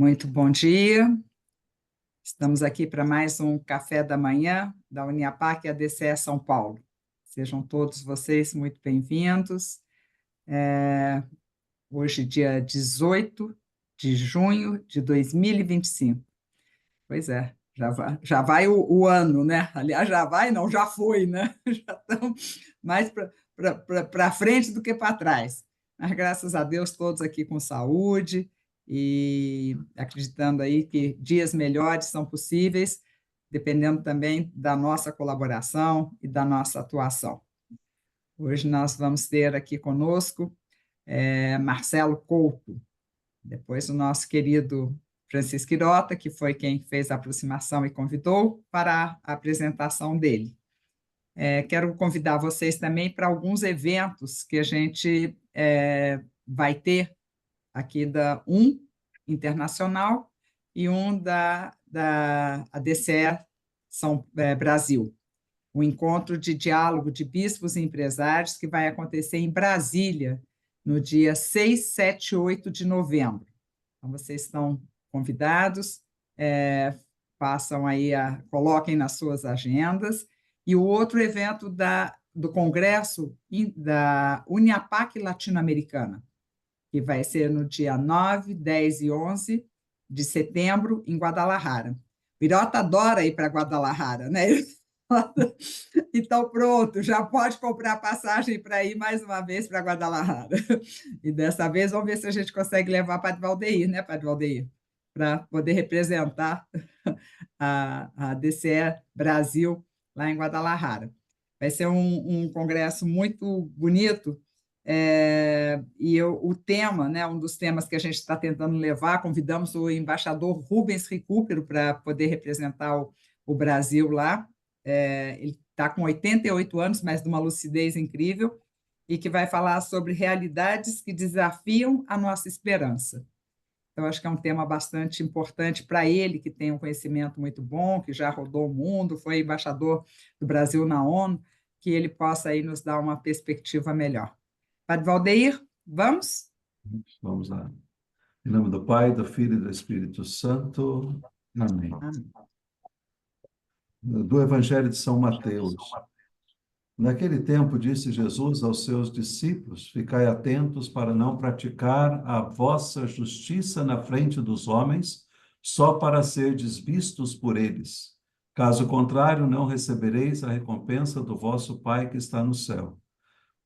Muito bom dia. Estamos aqui para mais um café da manhã da Uniapac e ADCE São Paulo. Sejam todos vocês muito bem-vindos. Hoje, dia 18 de junho de 2025. Pois é, já vai o ano, né? Aliás, já vai, não, já foi, né? Já estamos mais para frente do que para trás. Mas, graças a Deus, todos aqui com saúde e acreditando aí que dias melhores são possíveis, dependendo também da nossa colaboração e da nossa atuação. Hoje nós vamos ter aqui conosco Marcelo Couto, depois o nosso querido Francisco Quirota, que foi quem fez a aproximação e convidou para a apresentação dele. Quero convidar vocês também para alguns eventos que a gente vai ter aqui um internacional e um da ADCE Brasil, o encontro de diálogo de bispos e empresários que vai acontecer em Brasília no dia 6, 7 e 8 de novembro. Então, vocês estão convidados, coloquem nas suas agendas. E o outro evento do Congresso da Uniapac Latino-Americana, que vai ser no dia 9, 10 e 11 de setembro, em Guadalajara. Birota adora ir para Guadalajara, né? Então, pronto, já pode comprar passagem para ir mais uma vez para Guadalajara. E dessa vez, vamos ver se a gente consegue levar Padre Valdeir, né, Padre Valdeir? Para poder representar a DCE Brasil lá em Guadalajara. Vai ser um congresso muito bonito, o tema, né, um dos temas que a gente está tentando levar, convidamos o embaixador Rubens Recupero para poder representar o Brasil lá. Ele está com 88 anos, mas de uma lucidez incrível, e que vai falar sobre realidades que desafiam a nossa esperança. Então, acho que é um tema bastante importante para ele, que tem um conhecimento muito bom, que já rodou o mundo, foi embaixador do Brasil na ONU, que ele possa aí nos dar uma perspectiva melhor. Padre Valdeir, vamos? Vamos lá. Em nome do Pai, do Filho e do Espírito Santo. Amém. Amém. Do Evangelho de São Mateus. Naquele tempo, disse Jesus aos seus discípulos: Ficai atentos para não praticar a vossa justiça na frente dos homens, só para serdes vistos por eles. Caso contrário, não recebereis a recompensa do vosso Pai que está no céu.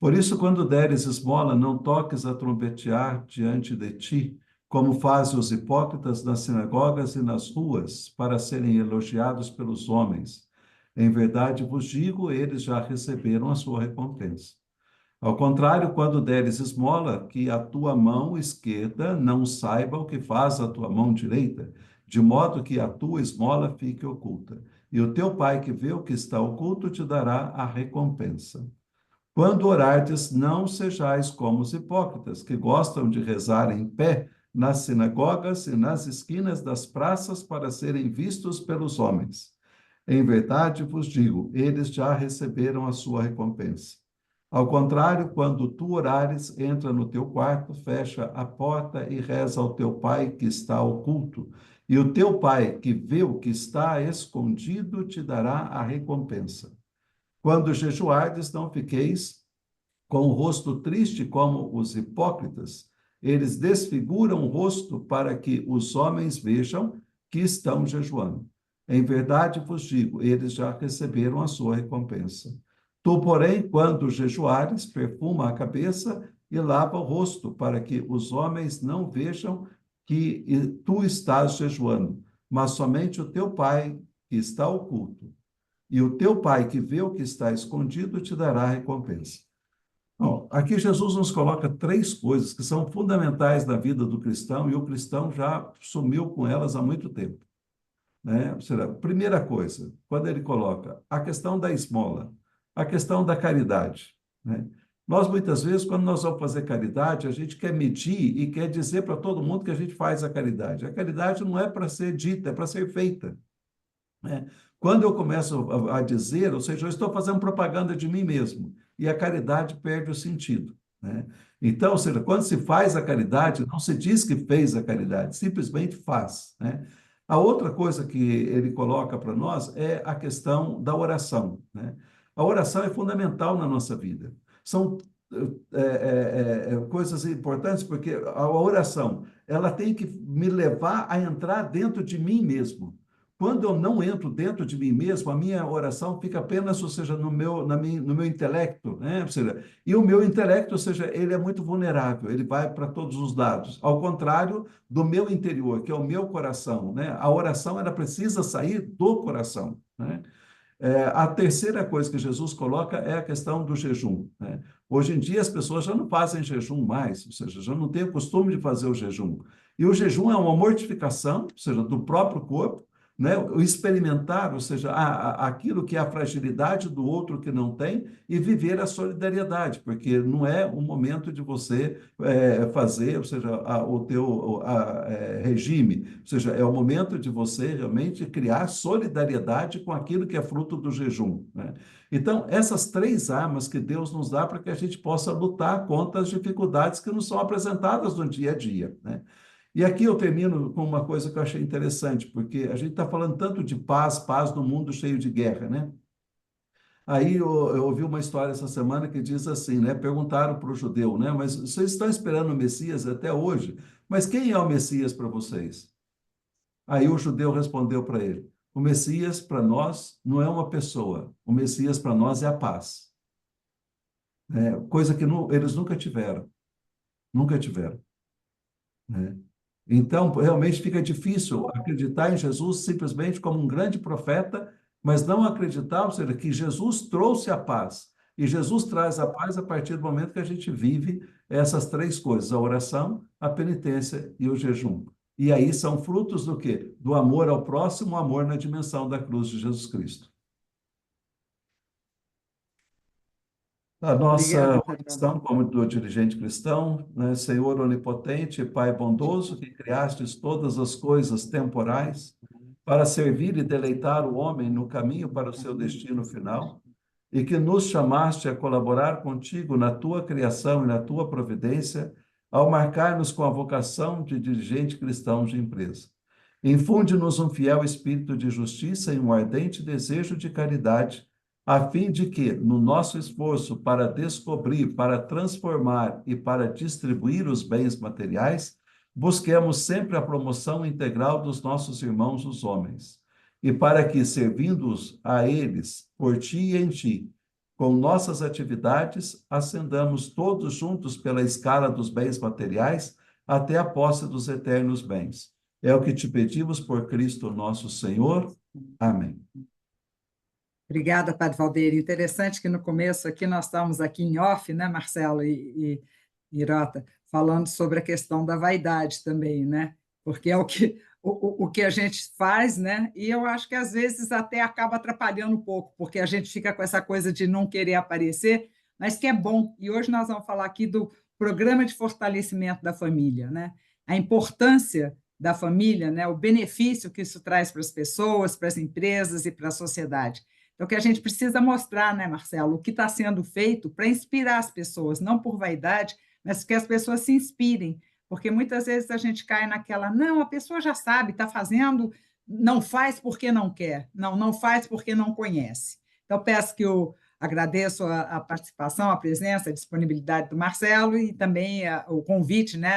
Por isso, quando deres esmola, não toques a trombetear diante de ti, como fazem os hipócritas nas sinagogas e nas ruas, para serem elogiados pelos homens. Em verdade vos digo, eles já receberam a sua recompensa. Ao contrário, quando deres esmola, que a tua mão esquerda não saiba o que faz a tua mão direita, de modo que a tua esmola fique oculta. E o teu Pai que vê o que está oculto te dará a recompensa. Quando orardes, não sejais como os hipócritas, que gostam de rezar em pé nas sinagogas e nas esquinas das praças para serem vistos pelos homens. Em verdade vos digo, eles já receberam a sua recompensa. Ao contrário, quando tu orares, entra no teu quarto, fecha a porta e reza ao teu Pai que está oculto. E o teu Pai que vê o que está escondido te dará a recompensa. Quando jejuardes, não fiqueis com o rosto triste como os hipócritas. Eles desfiguram o rosto para que os homens vejam que estão jejuando. Em verdade vos digo, eles já receberam a sua recompensa. Tu, porém, quando jejuares, perfuma a cabeça e lava o rosto, para que os homens não vejam que tu estás jejuando, mas somente o teu Pai que está oculto. E o teu Pai que vê o que está escondido te dará a recompensa. Bom, aqui Jesus nos coloca três coisas que são fundamentais na vida do cristão e o cristão já sumiu com elas há muito tempo, né? Primeira coisa, quando ele coloca a questão da esmola, a questão da caridade, né? Nós, muitas vezes, quando nós vamos fazer caridade, a gente quer medir e quer dizer para todo mundo que a gente faz a caridade. A caridade não é para ser dita, é para ser feita, né? Quando eu começo a dizer, ou seja, eu estou fazendo propaganda de mim mesmo, e a caridade perde o sentido, né? Então, ou seja, quando se faz a caridade, não se diz que fez a caridade, simplesmente faz, né? A outra coisa que ele coloca para nós é a questão da oração, né? A oração é fundamental na nossa vida. São coisas importantes, porque a oração, ela tem que me levar a entrar dentro de mim mesmo. Quando eu não entro dentro de mim mesmo, a minha oração fica apenas, ou seja, no meu intelecto, né? Ou seja, e o meu intelecto, ou seja, ele é muito vulnerável, ele vai para todos os lados. Ao contrário do meu interior, que é o meu coração, né? A oração, ela precisa sair do coração, né? A terceira coisa que Jesus coloca é a questão do jejum, né? Hoje em dia as pessoas já não fazem jejum mais, ou seja, já não têm o costume de fazer o jejum. E o jejum é uma mortificação, ou seja, do próprio corpo, né? O experimentar, ou seja, aquilo que é a fragilidade do outro que não tem e viver a solidariedade, porque não é o momento de você fazer, ou seja, o teu regime, ou seja, é o momento de você realmente criar solidariedade com aquilo que é fruto do jejum, né? Então, essas três armas que Deus nos dá para que a gente possa lutar contra as dificuldades que nos são apresentadas no dia a dia, né? E aqui eu termino com uma coisa que eu achei interessante, porque a gente está falando tanto de paz, paz no mundo cheio de guerra, né? Aí eu ouvi uma história essa semana que diz assim, né? Perguntaram para o judeu, né? Mas vocês estão esperando o Messias até hoje? Mas quem é o Messias para vocês? Aí o judeu respondeu para ele: o Messias para nós não é uma pessoa, o Messias para nós é a paz. Coisa que eles nunca tiveram, nunca tiveram, né? Então, realmente fica difícil acreditar em Jesus simplesmente como um grande profeta, mas não acreditar, ou seja, que Jesus trouxe a paz. E Jesus traz a paz a partir do momento que a gente vive essas três coisas: a oração, a penitência e o jejum. E aí são frutos do quê? Do amor ao próximo, o amor na dimensão da cruz de Jesus Cristo. A Obrigada, nossa Padre oração Valdir. como do dirigente cristão, né? Senhor onipotente, Pai bondoso, que criastes todas as coisas temporais para servir e deleitar o homem no caminho para o seu destino final, e que nos chamaste a colaborar contigo na tua criação e na tua providência, ao marcar-nos com a vocação de dirigente cristão de empresa. Infunde-nos um fiel espírito de justiça e um ardente desejo de caridade, a fim de que, no nosso esforço para descobrir, para transformar e para distribuir os bens materiais, busquemos sempre a promoção integral dos nossos irmãos, os homens. E para que, servindo-os a eles, por ti e em ti, com nossas atividades, ascendamos todos juntos pela escala dos bens materiais até a posse dos eternos bens. É o que te pedimos por Cristo nosso Senhor. Amém. Obrigada, Padre Valdeir. Interessante que no começo aqui nós estávamos aqui em off, né, Marcelo e Irota, falando sobre a questão da vaidade também, né? Porque é o que a gente faz, né? E eu acho que às vezes até acaba atrapalhando um pouco, porque a gente fica com essa coisa de não querer aparecer, mas que é bom. E hoje nós vamos falar aqui do programa de fortalecimento da família, né? A importância da família, né? O benefício que isso traz para as pessoas, para as empresas e para a sociedade. Então, que a gente precisa mostrar, né, Marcelo, o que está sendo feito para inspirar as pessoas, não por vaidade, mas que as pessoas se inspirem, porque muitas vezes a gente cai naquela, não, a pessoa já sabe, está fazendo, não faz porque não quer, não faz porque não conhece. Então, peço que eu agradeço a participação, a presença, a disponibilidade do Marcelo e também o convite, né,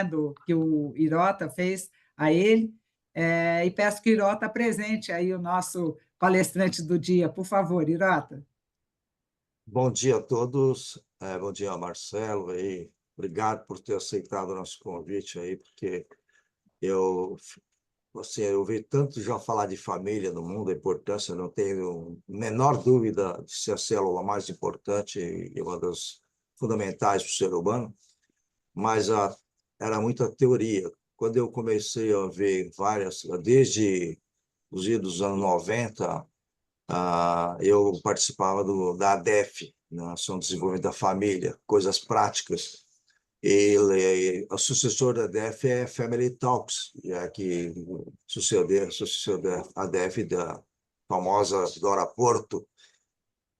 que o Irota fez a ele, e peço que o Irota apresente aí o nosso palestrante do dia, por favor, Irota. Bom dia a todos, bom dia, Marcelo, aí. Obrigado por ter aceitado o nosso convite aí, porque eu, assim, eu ouvi tanto já falar de família no mundo, a importância, não tenho menor dúvida de ser a célula mais importante e uma das fundamentais para o ser humano, mas era muita teoria. Quando eu comecei a ver várias, desde os idos dos anos 90, eu participava da ADEF, na Ação de Desenvolvimento da Família, coisas práticas. O sucessor da ADEF é Family Talks, que sucedeu a ADEF da famosa Dora Porto.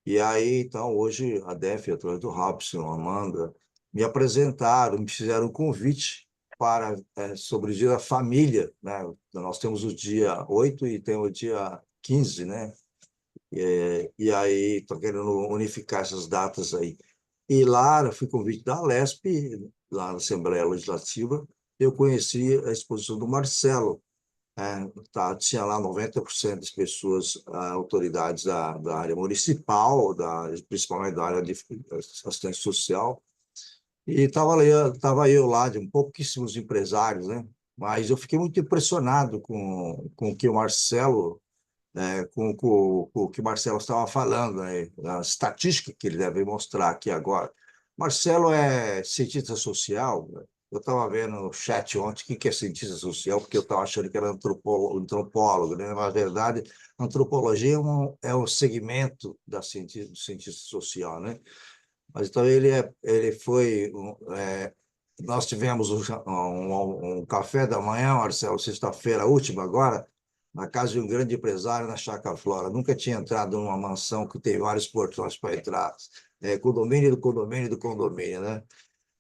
E aí, então, hoje, a ADEF, através do Robson, Amanda, me apresentaram, me fizeram um convite para sobre o Dia da Família, né? Nós temos o dia 8 e tem o dia 15, né? E aí estou querendo unificar essas datas aí. E lá eu fui convite da Alesp, lá na Assembleia Legislativa, eu conheci a exposição do Marcelo. Tá, tinha lá 90% das pessoas, autoridades da área municipal, principalmente da área de assistência social, e tava eu lá, de pouquíssimos empresários, né? Mas eu fiquei muito impressionado com o que o Marcelo, com o que o Marcelo estava falando, né? A estatística que ele deve mostrar aqui agora. Marcelo é cientista social, né? Eu estava vendo no chat ontem o que é cientista social, porque eu estava achando que era antropólogo, né? Na verdade, antropologia é um segmento do cientista social, né? Mas então ele foi. Nós tivemos um café da manhã, Marcelo, sexta-feira última agora, na casa de um grande empresário na Chácara Flora. Nunca tinha entrado numa mansão que tem vários portões para entrar, condomínio do condomínio do condomínio, né?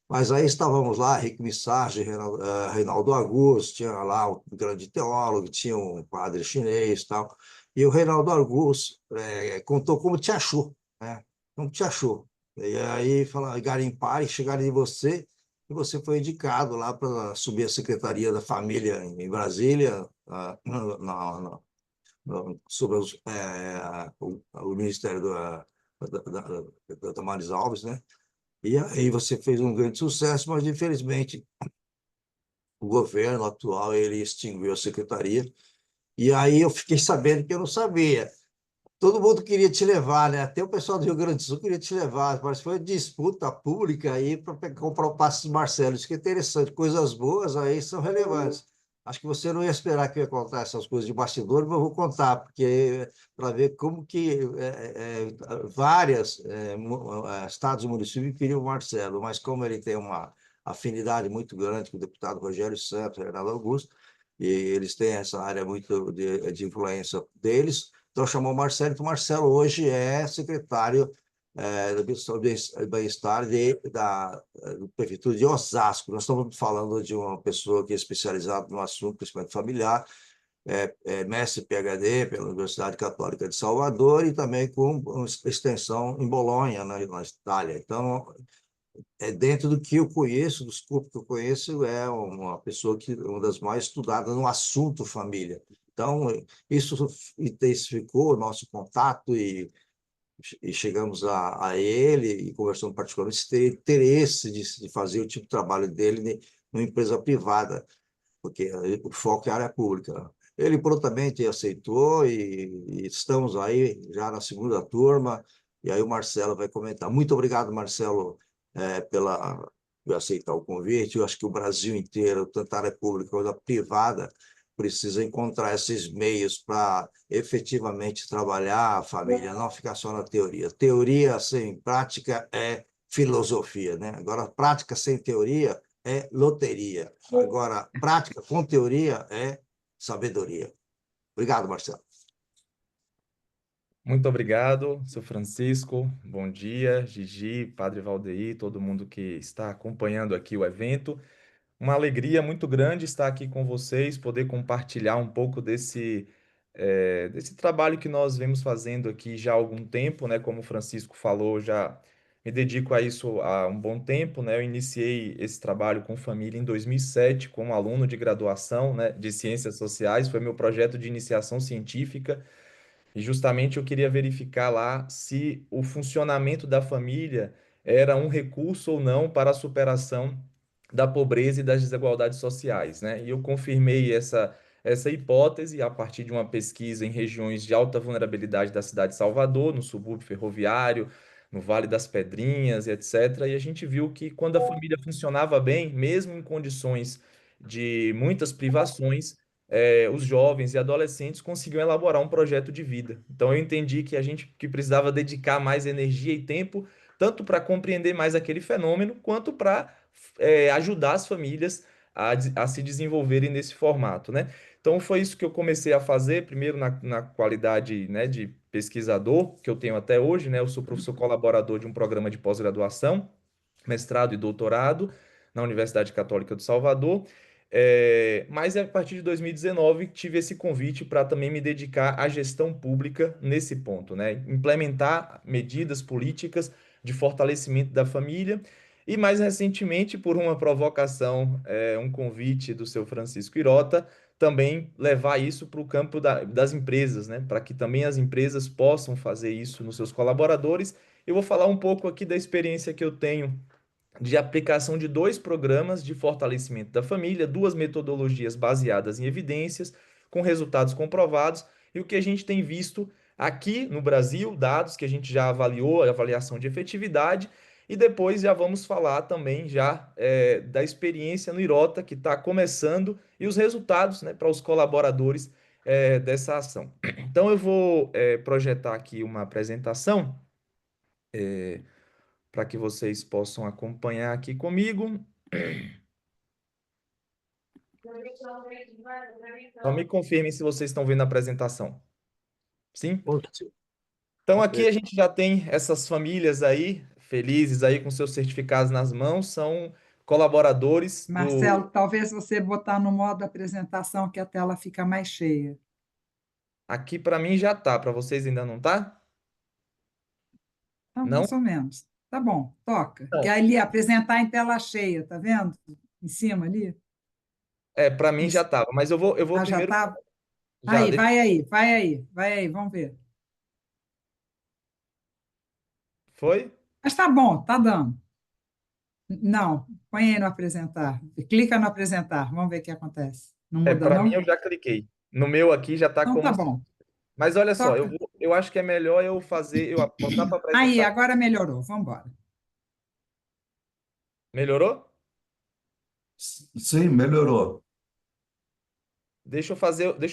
Mas aí estávamos lá, Rick Missage, Reinaldo Augusto, tinha lá um grande teólogo, tinha um padre chinês e tal. E o Reinaldo Augusto contou como te achou, né? Como te achou. E aí fala, garimpar e chegaram em você, e você foi indicado lá para subir a Secretaria da Família em Brasília, sobre o Ministério da Damares Alves, né? E aí você fez um grande sucesso, mas infelizmente o governo atual ele extinguiu a secretaria. E aí eu fiquei sabendo que eu não sabia. Todo mundo queria te levar, né? Até o pessoal do Rio Grande do Sul queria te levar, mas foi disputa pública aí para comprar o passe do Marcelo. Isso que é interessante, coisas boas aí são relevantes. Acho que você não ia esperar que eu ia contar essas coisas de bastidor, mas eu vou contar, porque para ver como que várias estados e municípios queriam o Marcelo, mas como ele tem uma afinidade muito grande com o deputado Rogério Santos, Renato Augusto, e eles têm essa área muito de influência deles, então chamou o Marcelo, que o Marcelo hoje é secretário do Bem-Estar da Prefeitura de Osasco. Nós estamos falando de uma pessoa que é especializada no assunto, principalmente familiar, mestre PhD pela Universidade Católica de Salvador e também com extensão em Bolonha, na Itália. Então, dentro do que eu conheço, dos grupos que eu conheço, é uma pessoa que uma das mais estudadas no assunto família. Então, isso intensificou o nosso contato e chegamos a ele e conversamos particularmente se teria interesse de fazer o tipo de trabalho dele numa empresa privada, porque o foco é a área pública. Ele prontamente aceitou e estamos aí já na segunda turma, e aí o Marcelo vai comentar. Muito obrigado, Marcelo, por aceitar o convite. Eu acho que o Brasil inteiro, tanto a área pública quanto a privada, precisa encontrar esses meios para efetivamente trabalhar a família, não ficar só na teoria. Teoria sem prática é filosofia, né? Agora, prática sem teoria é loteria. Agora, prática com teoria é sabedoria. Obrigado, Marcelo. Muito obrigado, seu Francisco. Bom dia, Gigi, Padre Valdeir, todo mundo que está acompanhando aqui o evento. Uma alegria muito grande estar aqui com vocês, poder compartilhar um pouco desse trabalho que nós vemos fazendo aqui já há algum tempo, né? Como o Francisco falou, já me dedico a isso há um bom tempo, né? Eu iniciei esse trabalho com família em 2007, como aluno de graduação, né, de Ciências Sociais. Foi meu projeto de iniciação científica. E justamente eu queria verificar lá se o funcionamento da família era um recurso ou não para a superação da pobreza e das desigualdades sociais, né? E eu confirmei essa hipótese a partir de uma pesquisa em regiões de alta vulnerabilidade da cidade de Salvador, no subúrbio ferroviário, no Vale das Pedrinhas, e etc. E a gente viu que quando a família funcionava bem, mesmo em condições de muitas privações, os jovens e adolescentes conseguiam elaborar um projeto de vida. Então eu entendi que a gente que precisava dedicar mais energia e tempo, tanto para compreender mais aquele fenômeno, quanto para ajudar as famílias a se desenvolverem nesse formato, né? Então foi isso que eu comecei a fazer, primeiro na qualidade, né, de pesquisador, que eu tenho até hoje, né? Eu sou professor colaborador de um programa de pós-graduação, mestrado e doutorado na Universidade Católica do Salvador. Mas a partir de 2019 tive esse convite para também me dedicar à gestão pública nesse ponto, né? Implementar medidas políticas de fortalecimento da família e mais recentemente, por uma provocação, um convite do seu Francisco Irota, também levar isso para o campo das empresas, né? Para que também as empresas possam fazer isso nos seus colaboradores. Eu vou falar um pouco aqui da experiência que eu tenho de aplicação de dois programas de fortalecimento da família, duas metodologias baseadas em evidências, com resultados comprovados, e o que a gente tem visto aqui no Brasil, dados que a gente já avaliou, a avaliação de efetividade, e depois já vamos falar também já da experiência no Irota, que está começando, e os resultados, né, para os colaboradores dessa ação. Então eu vou projetar aqui uma apresentação para que vocês possam acompanhar aqui comigo. Só me confirmem se vocês estão vendo a apresentação. Sim? Ótimo. Então aqui a gente já tem essas famílias aí, felizes aí com seus certificados nas mãos, são colaboradores do... Marcelo, talvez você botar no modo apresentação que a tela fica mais cheia. Aqui para mim já tá, para vocês ainda não tá? Então, Não? mais ou menos. Tá bom, toca. Que Não. ali apresentar em tela cheia, tá vendo? Em cima ali. Para mim já tava, mas eu vou Ah, já primeiro tá. já, Aí, vai aí, vai aí, vai aí, vamos ver. foi? Mas tá bom, tá dando. Não, põe aí no apresentar. Clica no apresentar, vamos ver o que acontece. Não muda, Para mim eu não? já cliquei. No meu aqui já tá Então como tá se... bom. Mas olha só, Toca. eu acho que é melhor eu fazer, eu botar para Aí, apresentar. agora melhorou. Vamos embora. Melhorou? Sim, melhorou. Deixa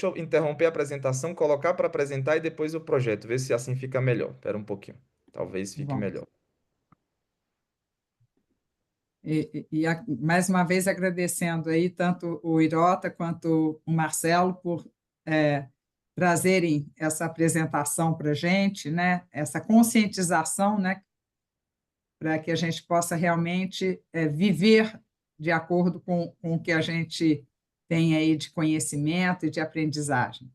eu interromper a apresentação, colocar para apresentar e depois eu projeto, ver se assim fica melhor. Espera um pouquinho. Talvez fique Vamos. melhor. Mais uma vez agradecendo aí tanto o Irota quanto o Marcelo por trazerem essa apresentação para a gente, né? Essa conscientização, né? Para que a gente possa realmente viver de acordo com o que a gente tem aí de conhecimento e de aprendizagem.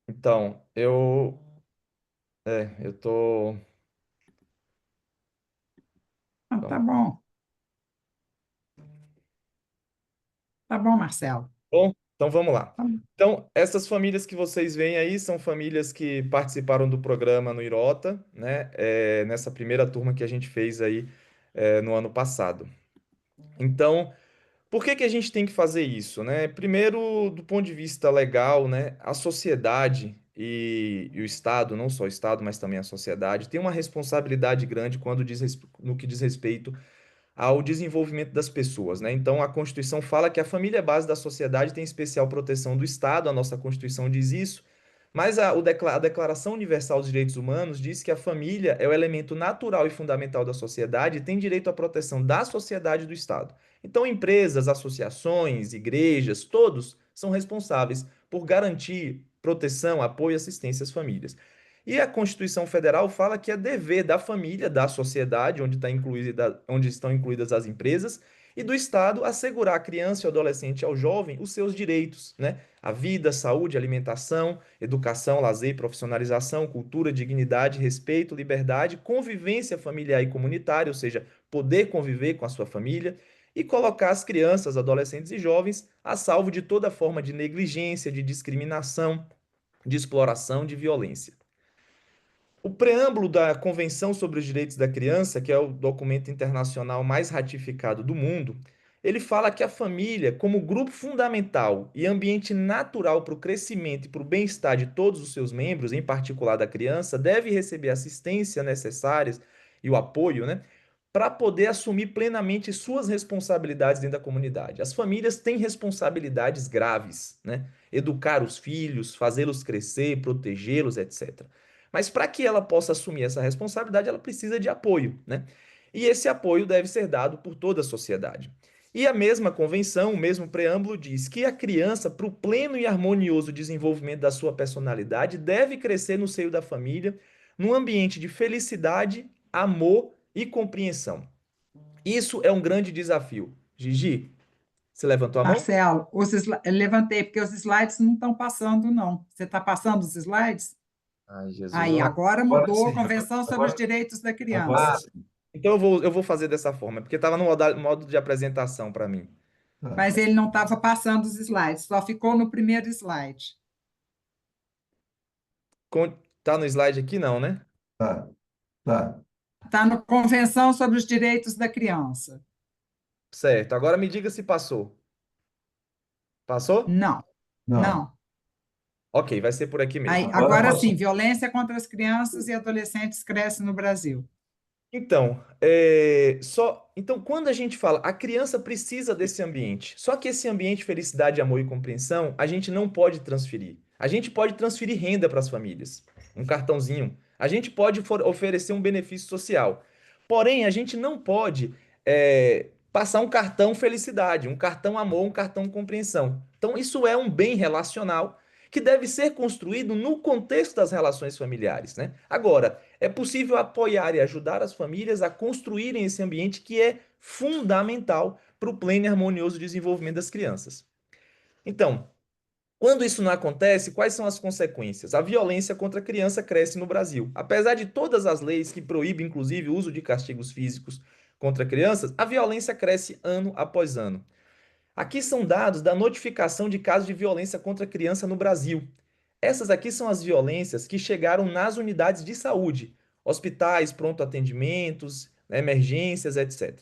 Então, eu tô, Então, vamos. Tá bom, Marcelo. Bom, então vamos lá. Tá bom. Então, essas famílias que vocês veem aí são famílias que participaram do programa no Irota, né? Nessa primeira turma que a gente fez aí no ano passado. Então, por que que a gente tem que fazer isso, né? Primeiro, do ponto de vista legal, né, a sociedade e o Estado, não só o Estado, mas também a sociedade, tem uma responsabilidade grande no que diz respeito ao desenvolvimento das pessoas, né? Então, a Constituição fala que a família é a base da sociedade, tem especial proteção do Estado, a nossa Constituição diz isso, mas a Declaração Universal dos Direitos Humanos diz que a família é o elemento natural e fundamental da sociedade e tem direito à proteção da sociedade e do Estado. Então, empresas, associações, igrejas, todos são responsáveis por garantir proteção, apoio e assistência às famílias. E a Constituição Federal fala que é dever da família, da sociedade, onde estão incluídas as empresas, e do Estado assegurar à criança, ao adolescente e ao jovem os seus direitos, né? A vida, saúde, alimentação, educação, lazer, profissionalização, cultura, dignidade, respeito, liberdade, convivência familiar e comunitária, ou seja, poder conviver com a sua família, e colocar as crianças, adolescentes e jovens a salvo de toda forma de negligência, de discriminação, de exploração, de violência. O preâmbulo da Convenção sobre os Direitos da Criança, que é o documento internacional mais ratificado do mundo, ele fala que a família, como grupo fundamental e ambiente natural para o crescimento e para o bem-estar de todos os seus membros, em particular da criança, deve receber a assistência necessária e o apoio, né, para poder assumir plenamente suas responsabilidades dentro da comunidade. As famílias têm responsabilidades graves, né? Educar os filhos, fazê-los crescer, protegê-los, etc. Mas para que ela possa assumir essa responsabilidade, ela precisa de apoio, né? E esse apoio deve ser dado por toda a sociedade. E a mesma convenção, o mesmo preâmbulo diz que a criança, para o pleno e harmonioso desenvolvimento da sua personalidade, deve crescer no seio da família, num ambiente de felicidade, amor e compreensão. Isso é um grande desafio. Gigi, você levantou a mão? Marcelo, eu levantei, porque os slides não estão passando, não. Você está passando os slides? Ai, Jesus, Aí, vamos. agora Agora mudou a sim, Convenção sobre os agora, Direitos da agora Criança. sim. Então eu vou fazer dessa forma, porque estava no modo de apresentação para mim. Tá, Mas ele não estava passando os slides, só ficou no primeiro slide. Tá no slide aqui, não, né? tá, tá. Está na Convenção sobre os Direitos da Criança. Certo. Agora me diga se passou. Passou? Não, Não, não. Ok, vai ser por aqui Aí, mesmo. agora agora sim, passou. violência contra as crianças e adolescentes cresce no Brasil. Então, então, quando a gente fala, a criança precisa desse ambiente. Só que esse ambiente, felicidade, amor e compreensão, a gente não pode transferir. A gente pode transferir renda para as famílias, um cartãozinho. A gente pode oferecer um benefício social. Porém, a gente não pode passar um cartão felicidade, um cartão amor, um cartão compreensão. Então, isso é um bem relacional que deve ser construído no contexto das relações familiares, né? Agora, é possível apoiar e ajudar as famílias a construírem esse ambiente que é fundamental para o pleno e harmonioso desenvolvimento das crianças. Então, quando isso não acontece, quais são as consequências? A violência contra a criança cresce no Brasil. Apesar de todas as leis que proíbem, inclusive, o uso de castigos físicos contra crianças, a violência cresce ano após ano. Aqui são dados da notificação de casos de violência contra a criança no Brasil. Essas aqui são as violências que chegaram nas unidades de saúde, hospitais, pronto atendimentos, emergências, etc.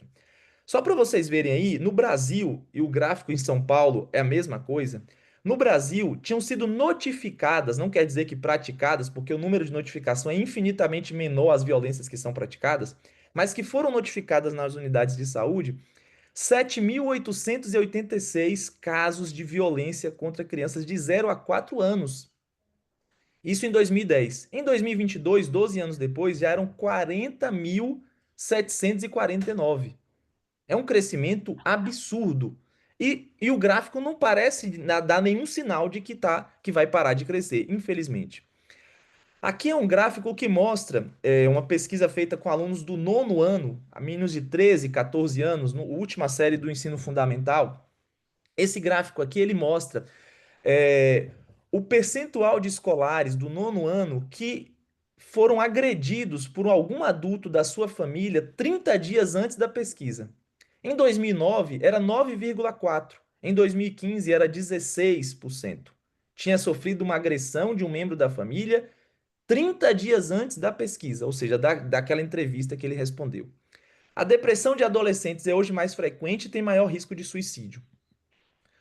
Só para vocês verem aí, no Brasil, e o gráfico em São Paulo é a mesma coisa, no Brasil tinham sido notificadas, não quer dizer que praticadas, porque o número de notificação é infinitamente menor às violências que são praticadas, mas que foram notificadas nas unidades de saúde 7.886 casos de violência contra crianças de 0 a 4 anos. Isso em 2010. Em 2022, 12 anos depois, já eram 40.749. É um crescimento absurdo. E o gráfico não parece dar nenhum sinal de que vai parar de crescer, infelizmente. Aqui é um gráfico que mostra uma pesquisa feita com alunos do nono ano, a meninos de 13, 14 anos, na última série do ensino fundamental. Esse gráfico aqui ele mostra é, o percentual de escolares do nono ano que foram agredidos por algum adulto da sua família 30 dias antes da pesquisa. Em 2009 era 9,4%, em 2015 era 16%. Tinha sofrido uma agressão de um membro da família 30 dias antes da pesquisa, ou seja, daquela entrevista que ele respondeu. A depressão de adolescentes é hoje mais frequente e tem maior risco de suicídio.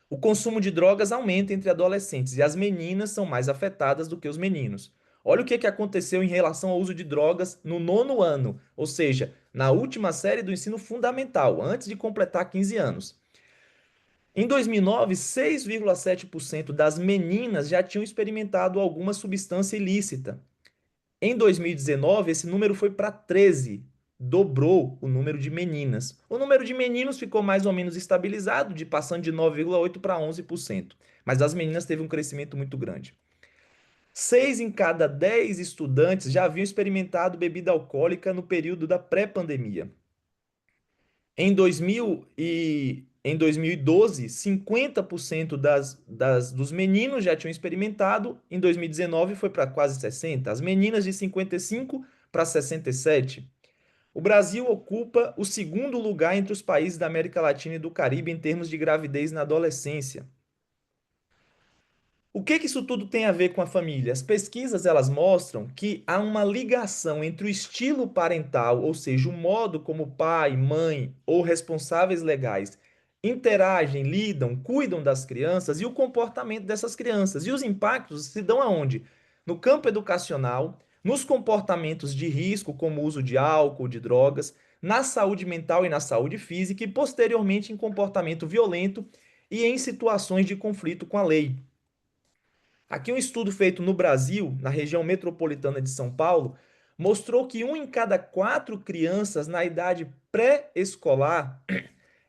O consumo de drogas aumenta entre adolescentes e as meninas são mais afetadas do que os meninos. Olha o que aconteceu em relação ao uso de drogas no nono ano, ou seja, na última série do ensino fundamental, antes de completar 15 anos. Em 2009, 6,7% das meninas já tinham experimentado alguma substância ilícita. Em 2019, esse número foi para 13, dobrou o número de meninas. O número de meninos ficou mais ou menos estabilizado, passando de 9,8% para 11%. Mas as meninas teve um crescimento muito grande. 6 em cada 10 estudantes já haviam experimentado bebida alcoólica no período da pré-pandemia. Em 2012, 50% dos meninos já tinham experimentado. Em 2019 foi para quase 60%. As meninas de 55 para 67%. O Brasil ocupa o segundo lugar entre os países da América Latina e do Caribe em termos de gravidez na adolescência. O que isso tudo tem a ver com a família? As pesquisas elas mostram que há uma ligação entre o estilo parental, ou seja, o modo como pai, mãe ou responsáveis legais interagem, lidam, cuidam das crianças e o comportamento dessas crianças. E os impactos se dão aonde? No campo educacional, nos comportamentos de risco, como o uso de álcool, de drogas, na saúde mental e na saúde física, e posteriormente em comportamento violento e em situações de conflito com a lei. Aqui um estudo feito no Brasil, na região metropolitana de São Paulo, mostrou que 1 em cada 4 crianças na idade pré-escolar,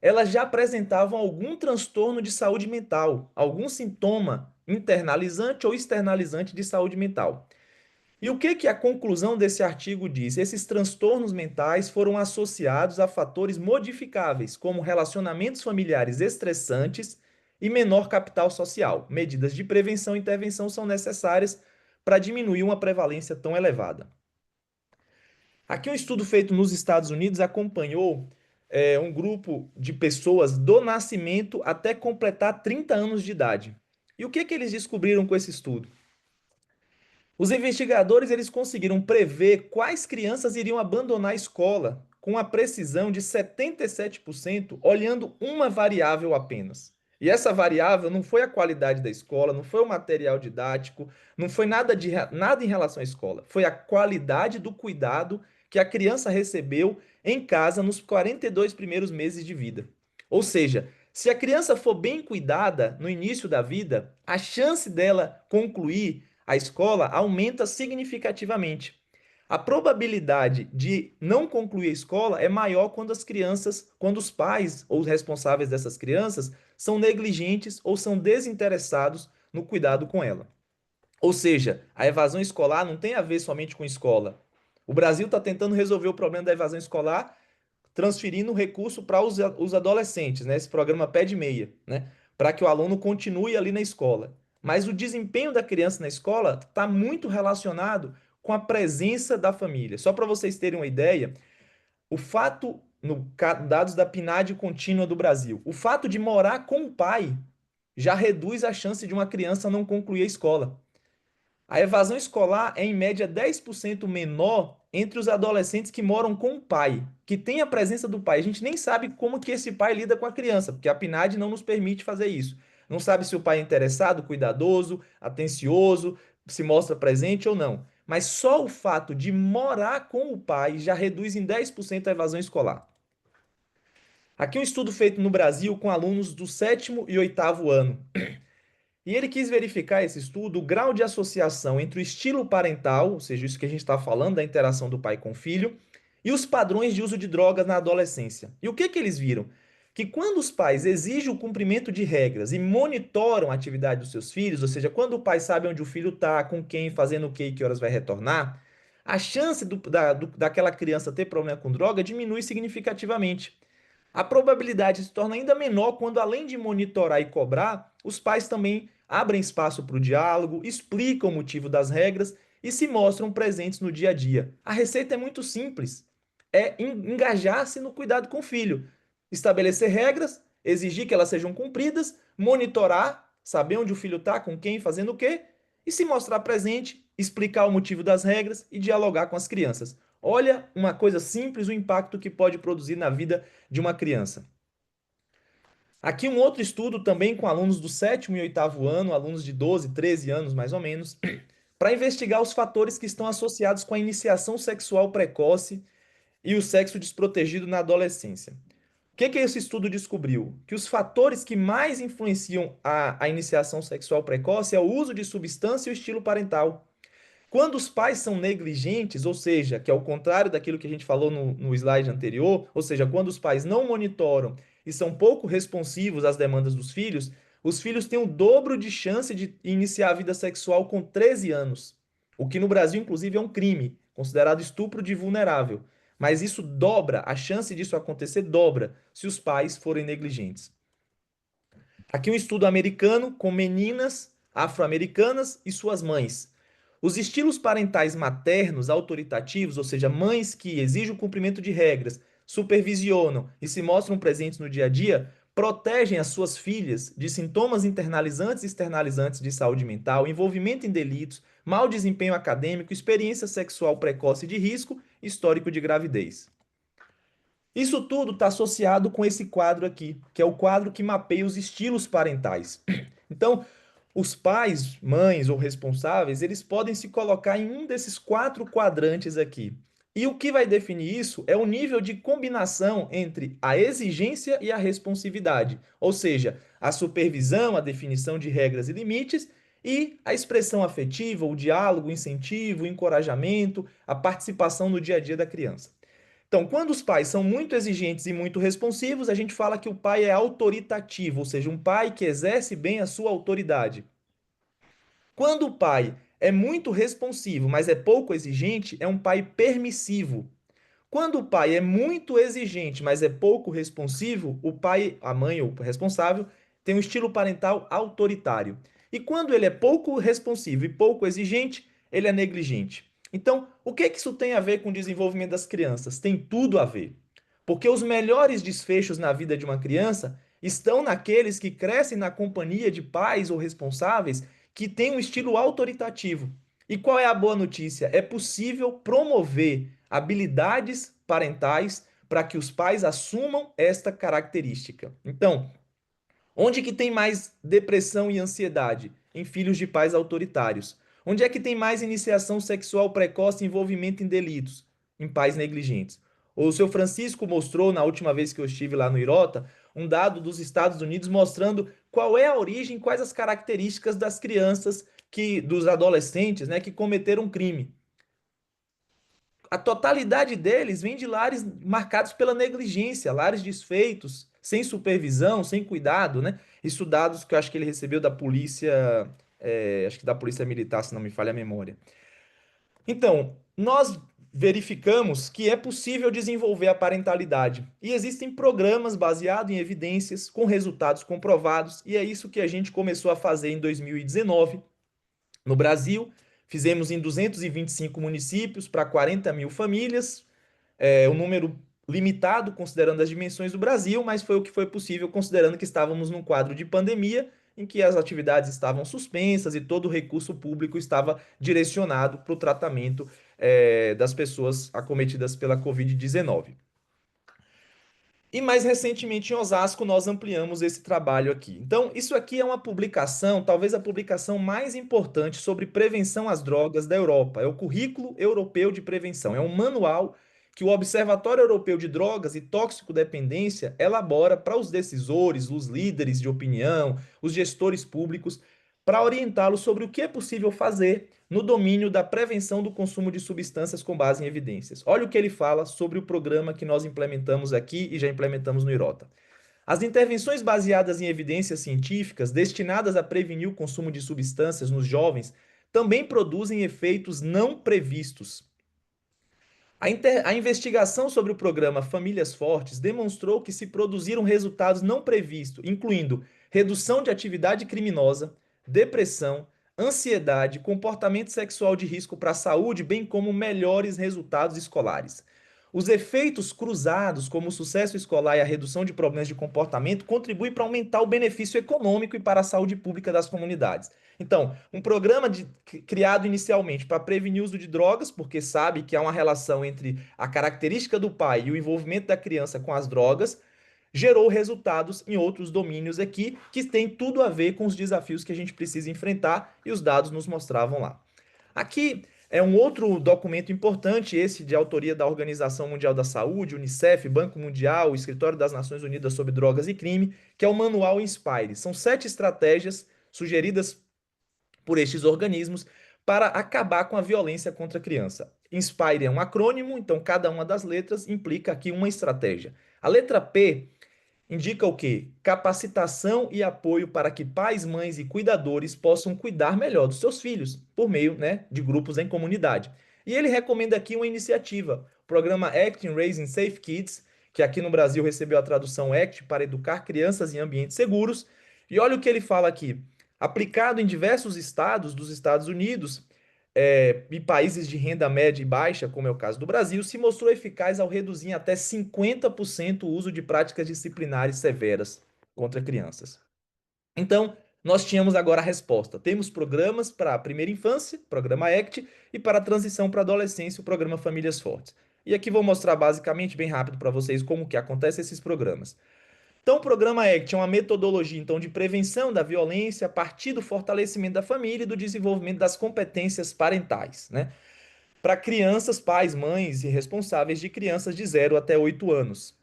elas já apresentavam algum transtorno de saúde mental, algum sintoma internalizante ou externalizante de saúde mental. E o que que a conclusão desse artigo diz? Esses transtornos mentais foram associados a fatores modificáveis, como relacionamentos familiares estressantes e menor capital social. Medidas de prevenção e intervenção são necessárias para diminuir uma prevalência tão elevada. Aqui um estudo feito nos Estados Unidos acompanhou um grupo de pessoas do nascimento até completar 30 anos de idade. E o que que eles descobriram com esse estudo? Os investigadores eles conseguiram prever quais crianças iriam abandonar a escola com a precisão de 77%, olhando uma variável apenas. E essa variável não foi a qualidade da escola, não foi o material didático, não foi nada em relação à escola, foi a qualidade do cuidado que a criança recebeu em casa nos 42 primeiros meses de vida. Ou seja, se a criança for bem cuidada no início da vida, a chance dela concluir a escola aumenta significativamente. A probabilidade de não concluir a escola é maior quando os pais ou os responsáveis dessas crianças são negligentes ou são desinteressados no cuidado com ela. Ou seja, a evasão escolar não tem a ver somente com escola. O Brasil está tentando resolver o problema da evasão escolar transferindo recurso para os adolescentes, né? Esse programa Pé de Meia, né? Para que o aluno continue ali na escola. Mas o desempenho da criança na escola está muito relacionado com a presença da família. Só para vocês terem uma ideia, o fato, dados da PNAD contínua do Brasil, o fato de morar com o pai já reduz a chance de uma criança não concluir a escola. A evasão escolar é em média 10% menor entre os adolescentes que moram com o pai, que tem a presença do pai. A gente nem sabe como que esse pai lida com a criança, porque a PNAD não nos permite fazer isso. Não sabe se o pai é interessado, cuidadoso, atencioso, se mostra presente ou não. Mas só o fato de morar com o pai já reduz em 10% a evasão escolar. Aqui um estudo feito no Brasil com alunos do 7º e 8º ano. E ele quis verificar esse estudo, o grau de associação entre o estilo parental, ou seja, isso que a gente está falando da interação do pai com o filho, e os padrões de uso de drogas na adolescência. E o que que eles viram? Que quando os pais exigem o cumprimento de regras e monitoram a atividade dos seus filhos, ou seja, quando o pai sabe onde o filho está, com quem, fazendo o que e que horas vai retornar, a chance daquela criança ter problema com droga diminui significativamente. A probabilidade se torna ainda menor quando, além de monitorar e cobrar, os pais também abrem espaço para o diálogo, explicam o motivo das regras e se mostram presentes no dia a dia. A receita é muito simples: é engajar-se no cuidado com o filho, estabelecer regras, exigir que elas sejam cumpridas, monitorar, saber onde o filho está, com quem, fazendo o quê, e se mostrar presente, explicar o motivo das regras e dialogar com as crianças. Olha uma coisa simples, o impacto que pode produzir na vida de uma criança. Aqui um outro estudo também com alunos do 7º e 8º ano, alunos de 12, 13 anos mais ou menos, para investigar os fatores que estão associados com a iniciação sexual precoce e o sexo desprotegido na adolescência. O que esse estudo descobriu? Que os fatores que mais influenciam a iniciação sexual precoce é o uso de substância e o estilo parental. Quando os pais são negligentes, ou seja, que é o contrário daquilo que a gente falou no slide anterior, ou seja, quando os pais não monitoram e são pouco responsivos às demandas dos filhos, os filhos têm o dobro de chance de iniciar a vida sexual com 13 anos, o que no Brasil, inclusive, é um crime, considerado estupro de vulnerável. Mas isso dobra, a chance disso acontecer dobra se os pais forem negligentes. Aqui um estudo americano com meninas afro-americanas e suas mães. Os estilos parentais maternos autoritativos, ou seja, mães que exigem o cumprimento de regras, supervisionam e se mostram presentes no dia a dia, protegem as suas filhas de sintomas internalizantes e externalizantes de saúde mental, envolvimento em delitos, mau desempenho acadêmico, experiência sexual precoce de risco, histórico de gravidez. Isso tudo está associado com esse quadro aqui, que é o quadro que mapeia os estilos parentais. Então, os pais, mães ou responsáveis, eles podem se colocar em um desses 4 quadrantes aqui. E o que vai definir isso é o nível de combinação entre a exigência e a responsividade, ou seja, a supervisão, a definição de regras e limites e a expressão afetiva, o diálogo, o incentivo, o encorajamento, a participação no dia a dia da criança. Então, quando os pais são muito exigentes e muito responsivos, a gente fala que o pai é autoritativo, ou seja, um pai que exerce bem a sua autoridade. Quando o pai é muito responsivo, mas é pouco exigente, é um pai permissivo. Quando o pai é muito exigente, mas é pouco responsivo, o pai, a mãe ou o responsável tem um estilo parental autoritário. E quando ele é pouco responsivo e pouco exigente, ele é negligente. Então, o que isso tem a ver com o desenvolvimento das crianças? Tem tudo a ver. Porque os melhores desfechos na vida de uma criança estão naqueles que crescem na companhia de pais ou responsáveis que têm um estilo autoritativo. E qual é a boa notícia? É possível promover habilidades parentais para que os pais assumam esta característica. Então, onde que tem mais depressão e ansiedade? Em filhos de pais autoritários. Onde é que tem mais iniciação sexual precoce e envolvimento em delitos? Em pais negligentes. O seu Francisco mostrou, na última vez que eu estive lá no Irota, um dado dos Estados Unidos mostrando qual é a origem, quais as características das crianças, dos adolescentes, né, que cometeram crime. A totalidade deles vem de lares marcados pela negligência, lares desfeitos, sem supervisão, sem cuidado, né? Isso dados que eu acho que ele recebeu da polícia, acho que da polícia militar, se não me falha a memória. Então, nós verificamos que é possível desenvolver a parentalidade e existem programas baseados em evidências, com resultados comprovados, e é isso que a gente começou a fazer em 2019 no Brasil. Fizemos em 225 municípios para 40 mil famílias, um número limitado considerando as dimensões do Brasil, mas foi o que foi possível considerando que estávamos num quadro de pandemia em que as atividades estavam suspensas e todo o recurso público estava direcionado para o tratamento das pessoas acometidas pela Covid-19. E mais recentemente em Osasco nós ampliamos esse trabalho aqui. Então, isso aqui é uma publicação, talvez a publicação mais importante sobre prevenção às drogas da Europa. É o Currículo Europeu de Prevenção. É um manual que o Observatório Europeu de Drogas e Toxicodependência elabora para os decisores, os líderes de opinião, os gestores públicos, para orientá-los sobre o que é possível fazer no domínio da prevenção do consumo de substâncias com base em evidências. Olha o que ele fala sobre o programa que nós implementamos aqui e já implementamos no Irota. As intervenções baseadas em evidências científicas destinadas a prevenir o consumo de substâncias nos jovens também produzem efeitos não previstos. A investigação sobre o programa Famílias Fortes demonstrou que se produziram resultados não previstos, incluindo redução de atividade criminosa, depressão, ansiedade, comportamento sexual de risco para a saúde, bem como melhores resultados escolares. Os efeitos cruzados, como o sucesso escolar e a redução de problemas de comportamento, contribuem para aumentar o benefício econômico e para a saúde pública das comunidades. Então, um programa criado inicialmente para prevenir o uso de drogas, porque sabe que há uma relação entre a característica do pai e o envolvimento da criança com as drogas, gerou resultados em outros domínios aqui, que tem tudo a ver com os desafios que a gente precisa enfrentar, e os dados nos mostravam lá. Aqui é um outro documento importante, esse de autoria da Organização Mundial da Saúde, Unicef, Banco Mundial, Escritório das Nações Unidas sobre Drogas e Crime, que é o Manual Inspire. São 7 estratégias sugeridas por estes organismos para acabar com a violência contra a criança. Inspire é um acrônimo, então cada uma das letras implica aqui uma estratégia. A letra P indica o quê? Capacitação e apoio para que pais, mães e cuidadores possam cuidar melhor dos seus filhos, por meio, né, de grupos em comunidade. E ele recomenda aqui uma iniciativa, o programa ACT in Raising Safe Kids, que aqui no Brasil recebeu a tradução ACT para educar crianças em ambientes seguros. E olha o que ele fala aqui. Aplicado em diversos estados dos Estados Unidos, e países de renda média e baixa, como é o caso do Brasil, se mostrou eficaz ao reduzir em até 50% o uso de práticas disciplinares severas contra crianças. Então, nós tínhamos agora a resposta. Temos programas para a primeira infância, programa ACT, e para a transição para a adolescência, o programa Famílias Fortes. E aqui vou mostrar basicamente, bem rápido para vocês, como que acontecem esses programas. Então, o programa ACT é uma metodologia então, de prevenção da violência a partir do fortalecimento da família e do desenvolvimento das competências parentais, né? Para crianças, pais, mães e responsáveis de crianças de 0 até 8 anos.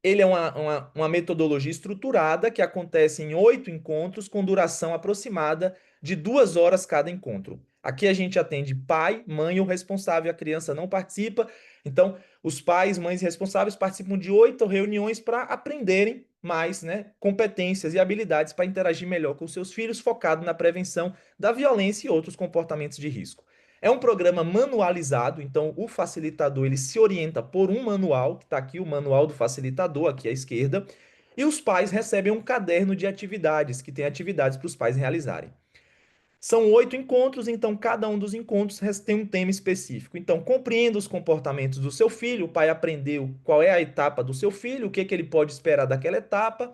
Ele é uma metodologia estruturada que acontece em 8 encontros com duração aproximada de 2 horas cada encontro. Aqui a gente atende pai, mãe ou responsável, a criança não participa, Então, os pais, mães responsáveis participam de 8 reuniões para aprenderem mais, né, competências e habilidades para interagir melhor com seus filhos, focado na prevenção da violência e outros comportamentos de risco. É um programa manualizado, então o facilitador ele se orienta por um manual, que está aqui o manual do facilitador, aqui à esquerda, e os pais recebem um caderno de atividades, que tem atividades para os pais realizarem. São 8 encontros, então cada um dos encontros tem um tema específico. Então, compreenda os comportamentos do seu filho, o pai aprendeu qual é a etapa do seu filho, o que, que ele pode esperar daquela etapa,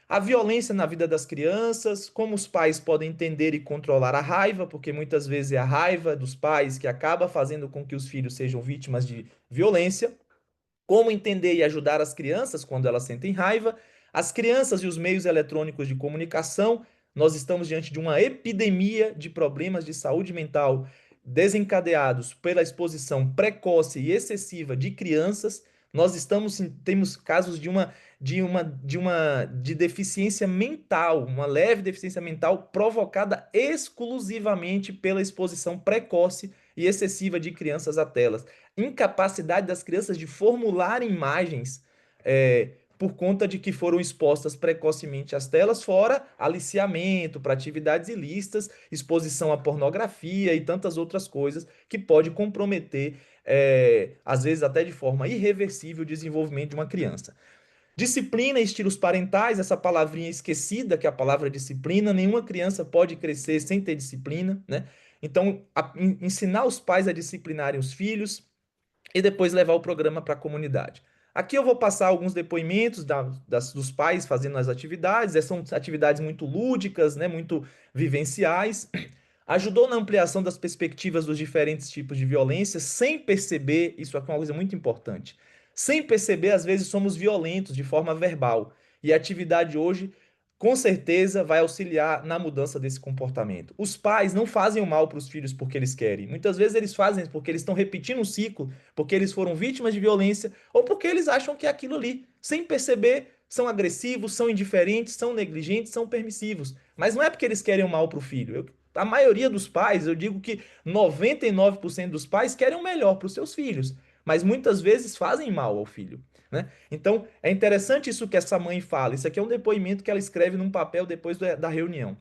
a violência na vida das crianças, como os pais podem entender e controlar a raiva, porque muitas vezes é a raiva dos pais que acaba fazendo com que os filhos sejam vítimas de violência, como entender e ajudar as crianças quando elas sentem raiva, as crianças e os meios eletrônicos de comunicação. Nós estamos diante de uma epidemia de problemas de saúde mental desencadeados pela exposição precoce e excessiva de crianças. Temos casos de deficiência mental, uma leve deficiência mental provocada exclusivamente pela exposição precoce e excessiva de crianças a telas. Incapacidade das crianças de formular imagens por conta de que foram expostas precocemente às telas, fora aliciamento para atividades ilícitas, exposição à pornografia e tantas outras coisas que pode comprometer, às vezes até de forma irreversível, o desenvolvimento de uma criança. Disciplina e estilos parentais, essa palavrinha esquecida, que é a palavra disciplina, nenhuma criança pode crescer sem ter disciplina, né? Então, ensinar os pais a disciplinarem os filhos e depois levar o programa para a comunidade. Aqui eu vou passar alguns depoimentos dos pais fazendo as atividades, são atividades muito lúdicas, né, muito vivenciais. Ajudou na ampliação das perspectivas dos diferentes tipos de violência, sem perceber, isso aqui é uma coisa muito importante, sem perceber, às vezes somos violentos de forma verbal. E a atividade hoje, com certeza, vai auxiliar na mudança desse comportamento. Os pais não fazem o mal para os filhos porque eles querem. Muitas vezes eles fazem porque eles estão repetindo um ciclo, porque eles foram vítimas de violência, ou porque eles acham que é aquilo ali. Sem perceber, são agressivos, são indiferentes, são negligentes, são permissivos. Mas não é porque eles querem o mal para o filho. A maioria dos pais, eu digo que 99% dos pais querem o melhor para os seus filhos, mas muitas vezes fazem mal ao filho, né? Então, é interessante isso que essa mãe fala. Isso aqui é um depoimento que ela escreve num papel depois da reunião.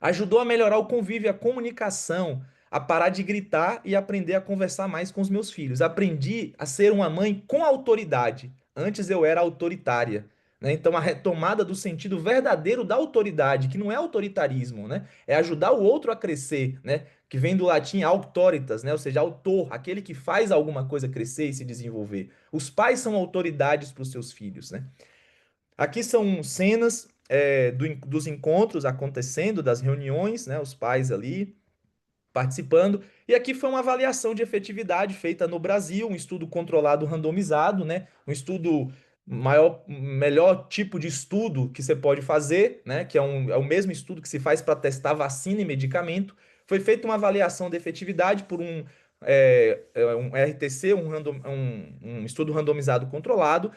Ajudou a melhorar o convívio e a comunicação, a parar de gritar e aprender a conversar mais com os meus filhos. Aprendi a ser uma mãe com autoridade. Antes eu era autoritária, né? Então a retomada do sentido verdadeiro da autoridade, que não é autoritarismo, né? É ajudar o outro a crescer, né? Que vem do latim auctoritas, né? Ou seja, autor, aquele que faz alguma coisa crescer e se desenvolver. Os pais são autoridades para os seus filhos, né? Aqui são cenas dos encontros acontecendo, das reuniões, né? Os pais ali participando. E aqui foi uma avaliação de efetividade feita no Brasil, um estudo controlado randomizado, né? Um estudo melhor tipo de estudo que você pode fazer, né? Que é o mesmo estudo que se faz para testar vacina e medicamento. Foi feita uma avaliação de efetividade por um RTC, um estudo randomizado controlado,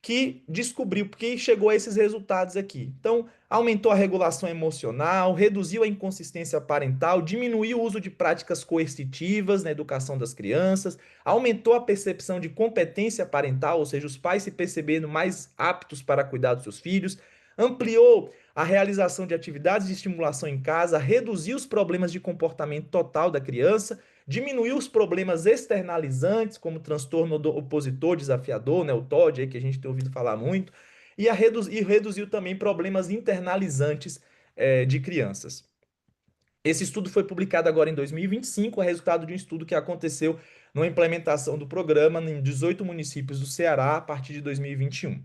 que descobriu, porque chegou a esses resultados aqui. Então, aumentou a regulação emocional, reduziu a inconsistência parental, diminuiu o uso de práticas coercitivas na educação das crianças, aumentou a percepção de competência parental, ou seja, os pais se percebendo mais aptos para cuidar dos seus filhos, ampliou a realização de atividades de estimulação em casa, reduziu os problemas de comportamento total da criança, diminuiu os problemas externalizantes, como transtorno do opositor desafiador, né, o TOD, aí, que a gente tem ouvido falar muito, e reduziu também problemas internalizantes de crianças. Esse estudo foi publicado agora em 2025, é resultado de um estudo que aconteceu na implementação do programa em 18 municípios do Ceará a partir de 2021.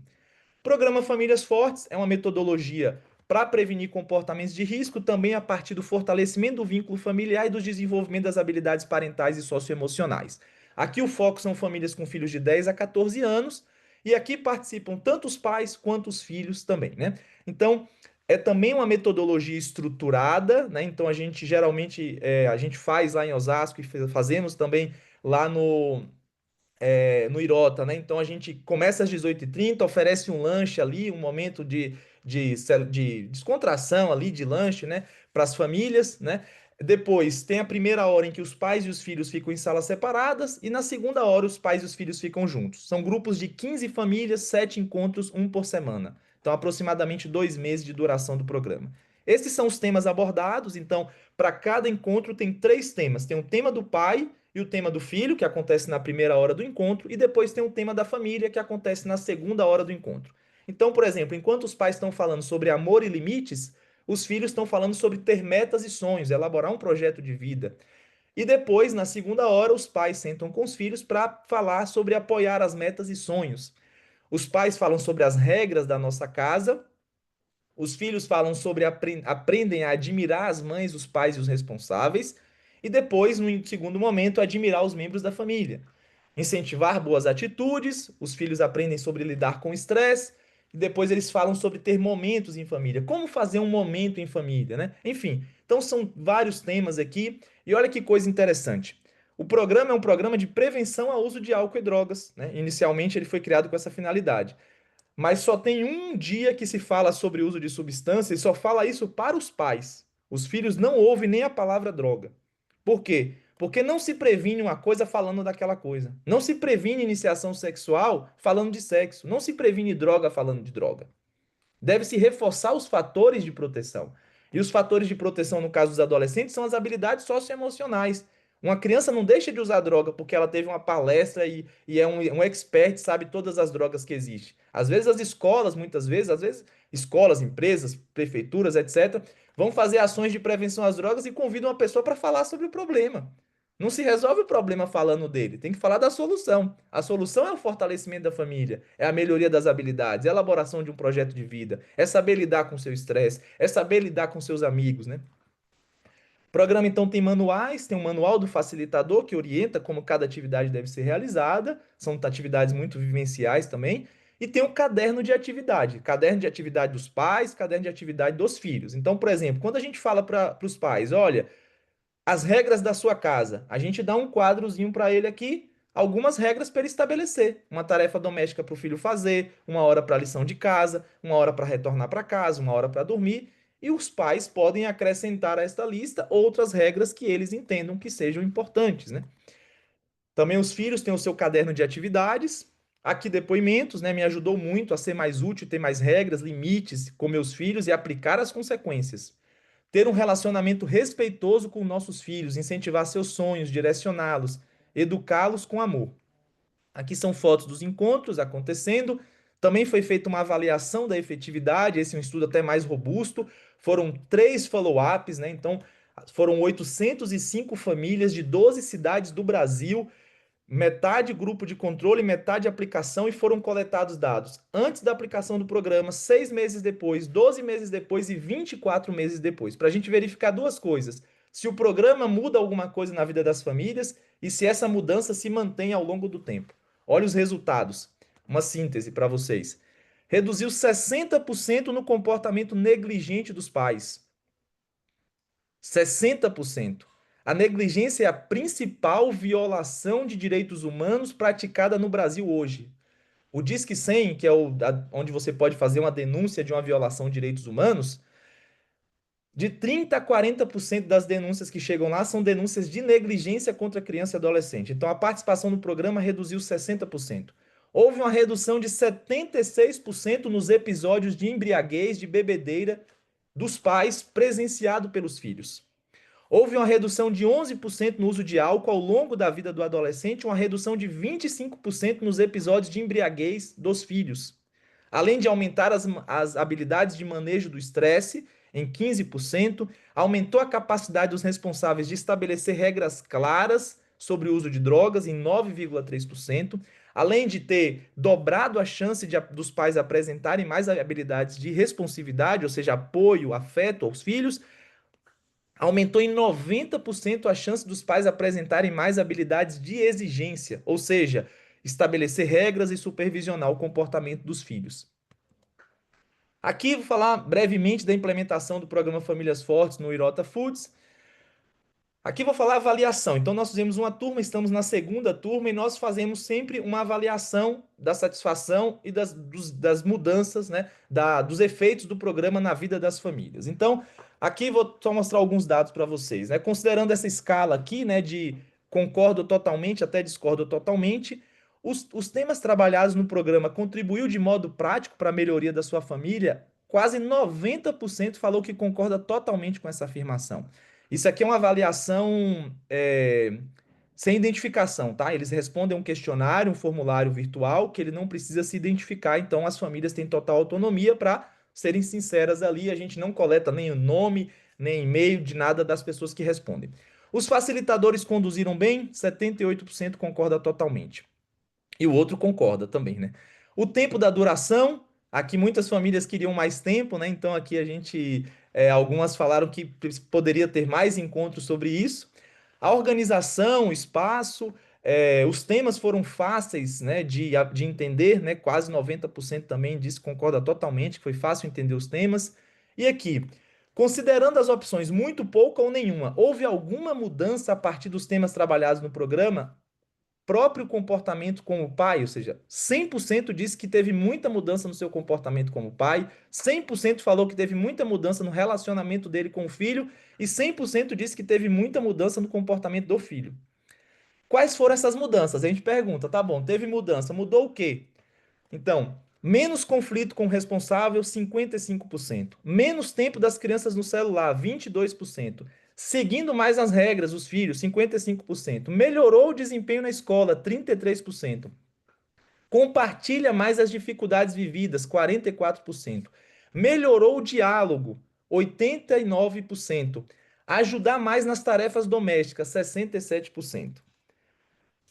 Programa Famílias Fortes é uma metodologia para prevenir comportamentos de risco, também a partir do fortalecimento do vínculo familiar e do desenvolvimento das habilidades parentais e socioemocionais. Aqui o foco são famílias com filhos de 10 a 14 anos, e aqui participam tanto os pais quanto os filhos também, né? Então, é também uma metodologia estruturada, né? Então, a gente geralmente a gente faz lá em Osasco e fazemos também lá no Irota, né? Então a gente começa às 18h30, oferece um lanche ali, um momento de descontração ali, de lanche, né? Para as famílias, né? Depois tem a primeira hora em que os pais e os filhos ficam em salas separadas, e na segunda hora os pais e os filhos ficam juntos. São grupos de 15 famílias, 7 encontros, um por semana. Então, aproximadamente 2 meses de duração do programa. Esses são os temas abordados. Então, para cada encontro tem 3 temas. Tem o tema do pai e o tema do filho, que acontece na primeira hora do encontro, e depois tem o tema da família, que acontece na segunda hora do encontro. Então, por exemplo, enquanto os pais estão falando sobre amor e limites, os filhos estão falando sobre ter metas e sonhos, elaborar um projeto de vida. E depois, na segunda hora, os pais sentam com os filhos para falar sobre apoiar as metas e sonhos. Os pais falam sobre as regras da nossa casa, os filhos falam sobre aprendem a admirar as mães, os pais e os responsáveis, e depois, no segundo momento, admirar os membros da família. Incentivar boas atitudes, os filhos aprendem sobre lidar com estresse, e depois eles falam sobre ter momentos em família. Como fazer um momento em família, né? Enfim, então são vários temas aqui, e olha que coisa interessante. O programa é um programa de prevenção ao uso de álcool e drogas, né? Inicialmente ele foi criado com essa finalidade. Mas só tem um dia que se fala sobre o uso de substância e só fala isso para os pais. Os filhos não ouvem nem a palavra droga. Por quê? Porque não se previne uma coisa falando daquela coisa. Não se previne iniciação sexual falando de sexo. Não se previne droga falando de droga. Deve-se reforçar os fatores de proteção. E os fatores de proteção, no caso dos adolescentes, são as habilidades socioemocionais. Uma criança não deixa de usar droga porque ela teve uma palestra e é um expert, sabe todas as drogas que existem. Às vezes as escolas, muitas vezes, às vezes escolas, empresas, prefeituras, etc., vão fazer ações de prevenção às drogas e convidam uma pessoa para falar sobre o problema. Não se resolve o problema falando dele, tem que falar da solução. A solução é o fortalecimento da família, é a melhoria das habilidades, é a elaboração de um projeto de vida, é saber lidar com seu estresse, é saber lidar com seus amigos, né? O programa então tem manuais, tem um manual do facilitador que orienta como cada atividade deve ser realizada, são atividades muito vivenciais também, e tem um caderno de atividade dos pais, caderno de atividade dos filhos. Então, por exemplo, quando a gente fala para os pais, olha, as regras da sua casa. A gente dá um quadrozinho para ele aqui, algumas regras para ele estabelecer. Uma tarefa doméstica para o filho fazer, uma hora para a lição de casa, uma hora para retornar para casa, uma hora para dormir. E os pais podem acrescentar a esta lista outras regras que eles entendam que sejam importantes, né? Também os filhos têm o seu caderno de atividades. Aqui depoimentos, né? Me ajudou muito a ser mais útil, ter mais regras, limites com meus filhos e aplicar as consequências. Ter um relacionamento respeitoso com nossos filhos, incentivar seus sonhos, direcioná-los, educá-los com amor. Aqui são fotos dos encontros acontecendo. Também foi feita uma avaliação da efetividade, esse é um estudo até mais robusto. Foram 3 follow-ups, né? Então, foram 805 famílias de 12 cidades do Brasil, metade grupo de controle, metade aplicação, e foram coletados dados antes da aplicação do programa, 6 meses depois, 12 meses depois e 24 meses depois, para a gente verificar 2 coisas: se o programa muda alguma coisa na vida das famílias e se essa mudança se mantém ao longo do tempo. Olha os resultados. Uma síntese para vocês. Reduziu 60% no comportamento negligente dos pais. 60%. A negligência é a principal violação de direitos humanos praticada no Brasil hoje. O Disque 100, que é onde você pode fazer uma denúncia de uma violação de direitos humanos, de 30 a 40% das denúncias que chegam lá são denúncias de negligência contra criança e adolescente. Então a participação no programa reduziu 60%. Houve uma redução de 76% nos episódios de embriaguez, de bebedeira dos pais presenciado pelos filhos. Houve uma redução de 11% no uso de álcool ao longo da vida do adolescente, uma redução de 25% nos episódios de embriaguez dos filhos. Além de aumentar as habilidades de manejo do estresse em 15%, aumentou a capacidade dos responsáveis de estabelecer regras claras sobre o uso de drogas em 9,3%, além de ter dobrado a chance dos pais apresentarem mais habilidades de responsividade, ou seja, apoio, afeto aos filhos. Aumentou em 90% a chance dos pais apresentarem mais habilidades de exigência, ou seja, estabelecer regras e supervisionar o comportamento dos filhos. Aqui vou falar brevemente da implementação do programa Famílias Fortes no Irota Foods. Aqui vou falar avaliação. Então, nós fizemos uma turma, estamos na segunda turma e nós fazemos sempre uma avaliação da satisfação e das mudanças, né, dos efeitos do programa na vida das famílias. Então, Aqui vou só mostrar alguns dados para vocês, né? Considerando essa escala aqui, né, de concordo totalmente até discordo totalmente, os temas trabalhados no programa contribuiu de modo prático para a melhoria da sua família? Quase 90% falou que concorda totalmente com essa afirmação. Isso aqui é uma avaliação sem identificação, tá? Eles respondem um questionário, um formulário virtual, que ele não precisa se identificar, então as famílias têm total autonomia para serem sinceras ali, a gente não coleta nem o nome, nem e-mail de nada das pessoas que respondem. Os facilitadores conduziram bem? 78% concorda totalmente. E o outro concorda também, né? O tempo da duração, aqui muitas famílias queriam mais tempo, né? Então aqui a gente, algumas falaram que poderia ter mais encontros sobre isso. A organização, o espaço, os temas foram fáceis, né, de entender, né? Quase 90% também disse que concorda totalmente, que foi fácil entender os temas. E aqui, considerando as opções muito pouca ou nenhuma, houve alguma mudança a partir dos temas trabalhados no programa? Próprio comportamento como pai, ou seja, 100% disse que teve muita mudança no seu comportamento como pai, 100% falou que teve muita mudança no relacionamento dele com o filho e 100% disse que teve muita mudança no comportamento do filho. Quais foram essas mudanças? A gente pergunta, tá bom, teve mudança, mudou o quê? Então, menos conflito com o responsável, 55%. Menos tempo das crianças no celular, 22%. Seguindo mais as regras, os filhos, 55%. Melhorou o desempenho na escola, 33%. Compartilha mais as dificuldades vividas, 44%. Melhorou o diálogo, 89%. Ajudar mais nas tarefas domésticas, 67%.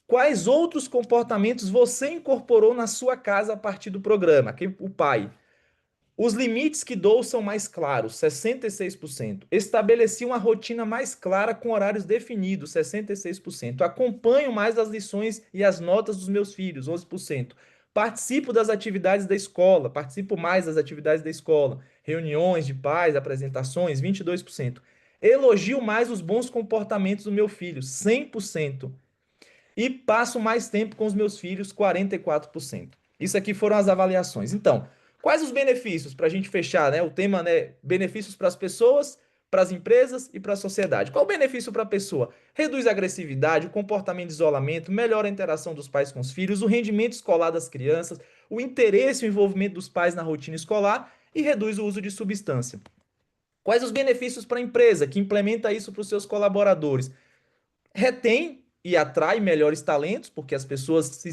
Quais outros comportamentos você incorporou na sua casa a partir do programa? O pai. Os limites que dou são mais claros, 66%. Estabeleci uma rotina mais clara com horários definidos, 66%. Acompanho mais as lições e as notas dos meus filhos, 11%. Participo das atividades da escola, participo mais das atividades da escola. Reuniões de pais, apresentações, 22%. Elogio mais os bons comportamentos do meu filho, 100%. E passo mais tempo com os meus filhos, 44%. Isso aqui foram as avaliações. Então, quais os benefícios para a gente fechar, né? O tema, né? Benefícios para as pessoas, para as empresas e para a sociedade. Qual o benefício para a pessoa? Reduz a agressividade, o comportamento de isolamento, melhora a interação dos pais com os filhos, o rendimento escolar das crianças, o interesse e o envolvimento dos pais na rotina escolar e reduz o uso de substância. Quais os benefícios para a empresa que implementa isso para os seus colaboradores? Retém e atrai melhores talentos, porque as pessoas se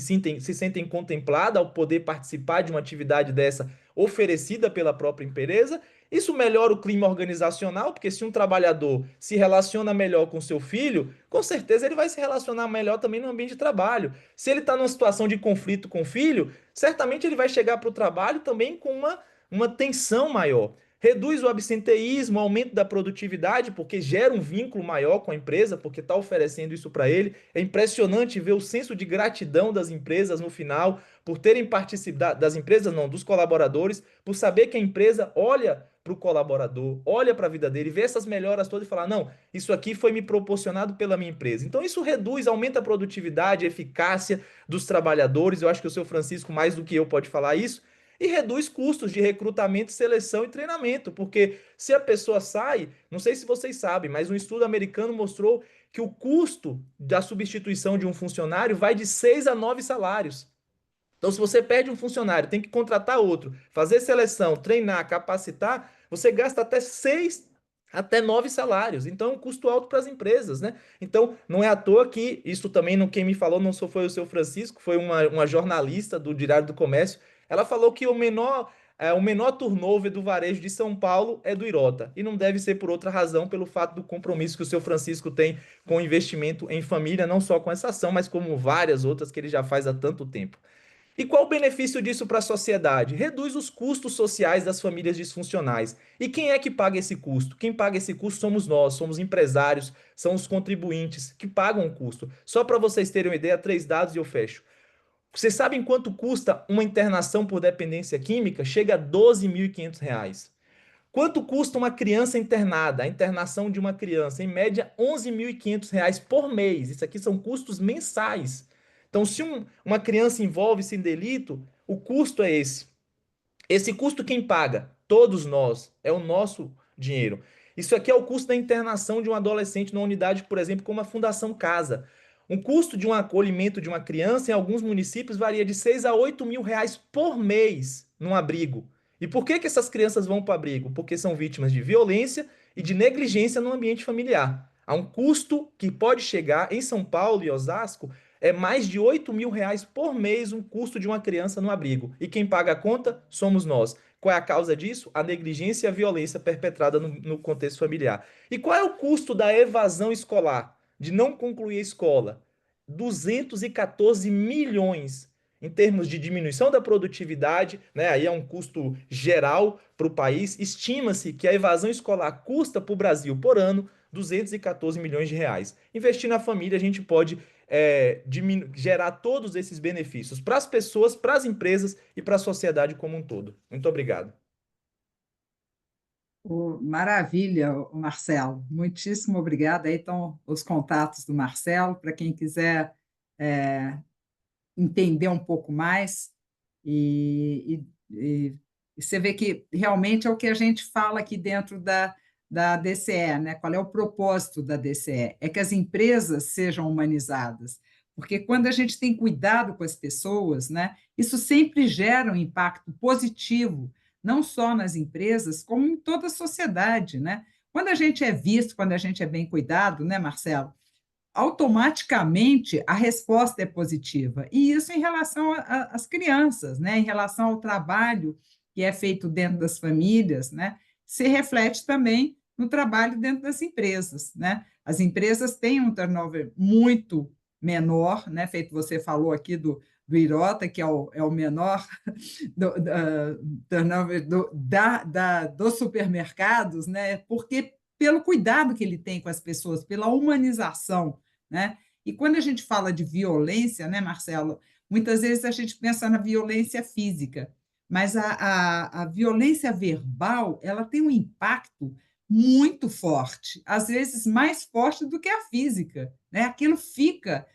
sentem contempladas ao poder participar de uma atividade dessa oferecida pela própria empresa. Isso melhora o clima organizacional, porque se um trabalhador se relaciona melhor com seu filho, com certeza ele vai se relacionar melhor também no ambiente de trabalho. Se ele está numa situação de conflito com o filho, certamente ele vai chegar para o trabalho também com uma tensão maior. Reduz o absenteísmo, aumento da produtividade, porque gera um vínculo maior com a empresa, porque está oferecendo isso para ele. É impressionante ver o senso de gratidão das empresas no final, por terem participado, das empresas não, dos colaboradores, por saber que a empresa olha para o colaborador, olha para a vida dele, vê essas melhoras todas e fala, não, isso aqui foi me proporcionado pela minha empresa. Então isso reduz, aumenta a produtividade, a eficácia dos trabalhadores. Eu acho que o seu Francisco, mais do que eu, pode falar isso e reduz custos de recrutamento, seleção e treinamento, porque se a pessoa sai, não sei se vocês sabem, mas um estudo americano mostrou que o custo da substituição de um funcionário vai de 6 a 9 salários. Então, se você perde um funcionário, tem que contratar outro, fazer seleção, treinar, capacitar, você gasta até 6 até 9 salários. Então, é um custo alto para as empresas, né? Então, não é à toa que isso também, quem me falou não só foi o seu Francisco, foi uma jornalista do Diário do Comércio. Ela falou que o menor turnover do varejo de São Paulo é do Irota. E não deve ser por outra razão, pelo fato do compromisso que o seu Francisco tem com o investimento em família, não só com essa ação, mas como várias outras que ele já faz há tanto tempo. E qual o benefício disso para a sociedade? Reduz os custos sociais das famílias disfuncionais. E quem é que paga esse custo? Quem paga esse custo somos nós, somos empresários, são os contribuintes que pagam o custo. Só para vocês terem uma ideia, 3 dados e eu fecho. Vocês sabem quanto custa uma internação por dependência química? Chega a R$ 12.500. Quanto custa uma criança internada? A internação de uma criança, em média, R$ 11.500 por mês. Isso aqui são custos mensais. Então, se uma criança envolve-se em delito, o custo é esse. Esse custo quem paga? Todos nós. É o nosso dinheiro. Isso aqui é o custo da internação de um adolescente numa unidade, por exemplo, como a Fundação Casa. Um custo de um acolhimento de uma criança em alguns municípios varia de 6 a 8 mil reais por mês num abrigo. E por que que essas crianças vão para o abrigo? Porque são vítimas de violência e de negligência no ambiente familiar. Há um custo que pode chegar, em São Paulo e Osasco, é mais de 8 mil reais por mês um custo de uma criança no abrigo. E quem paga a conta somos nós. Qual é a causa disso? A negligência e a violência perpetrada no contexto familiar. E qual é o custo da evasão escolar? De não concluir a escola? 214 milhões em termos de diminuição da produtividade, né? Aí é um custo geral para o país. Estima-se que a evasão escolar custa para o Brasil por ano 214 milhões de reais. Investir na família, a gente pode gerar todos esses benefícios para as pessoas, para as empresas e para a sociedade como um todo. Muito obrigado. Maravilha, Marcelo. Muitíssimo obrigada. Aí estão os contatos do Marcelo, para quem quiser entender um pouco mais. E você vê que realmente é o que a gente fala aqui dentro da DCE, né? Qual é o propósito da DCE? É que as empresas sejam humanizadas, porque quando a gente tem cuidado com as pessoas, né, isso sempre gera um impacto positivo, não só nas empresas, como em toda a sociedade, né? Quando a gente é visto, quando a gente é bem cuidado, né, Marcelo? Automaticamente a resposta é positiva. E isso em relação às crianças, né? Em relação ao trabalho que é feito dentro das famílias, né? Se reflete também no trabalho dentro das empresas, né? As empresas têm um turnover muito menor, né? Feito você falou aqui do Irota, que é o menor turnover dos supermercados, né? Porque pelo cuidado que ele tem com as pessoas, pela humanização, né? E quando a gente fala de violência, né, Marcelo, muitas vezes a gente pensa na violência física, mas a violência verbal, ela tem um impacto muito forte, às vezes mais forte do que a física, né? Aquilo fica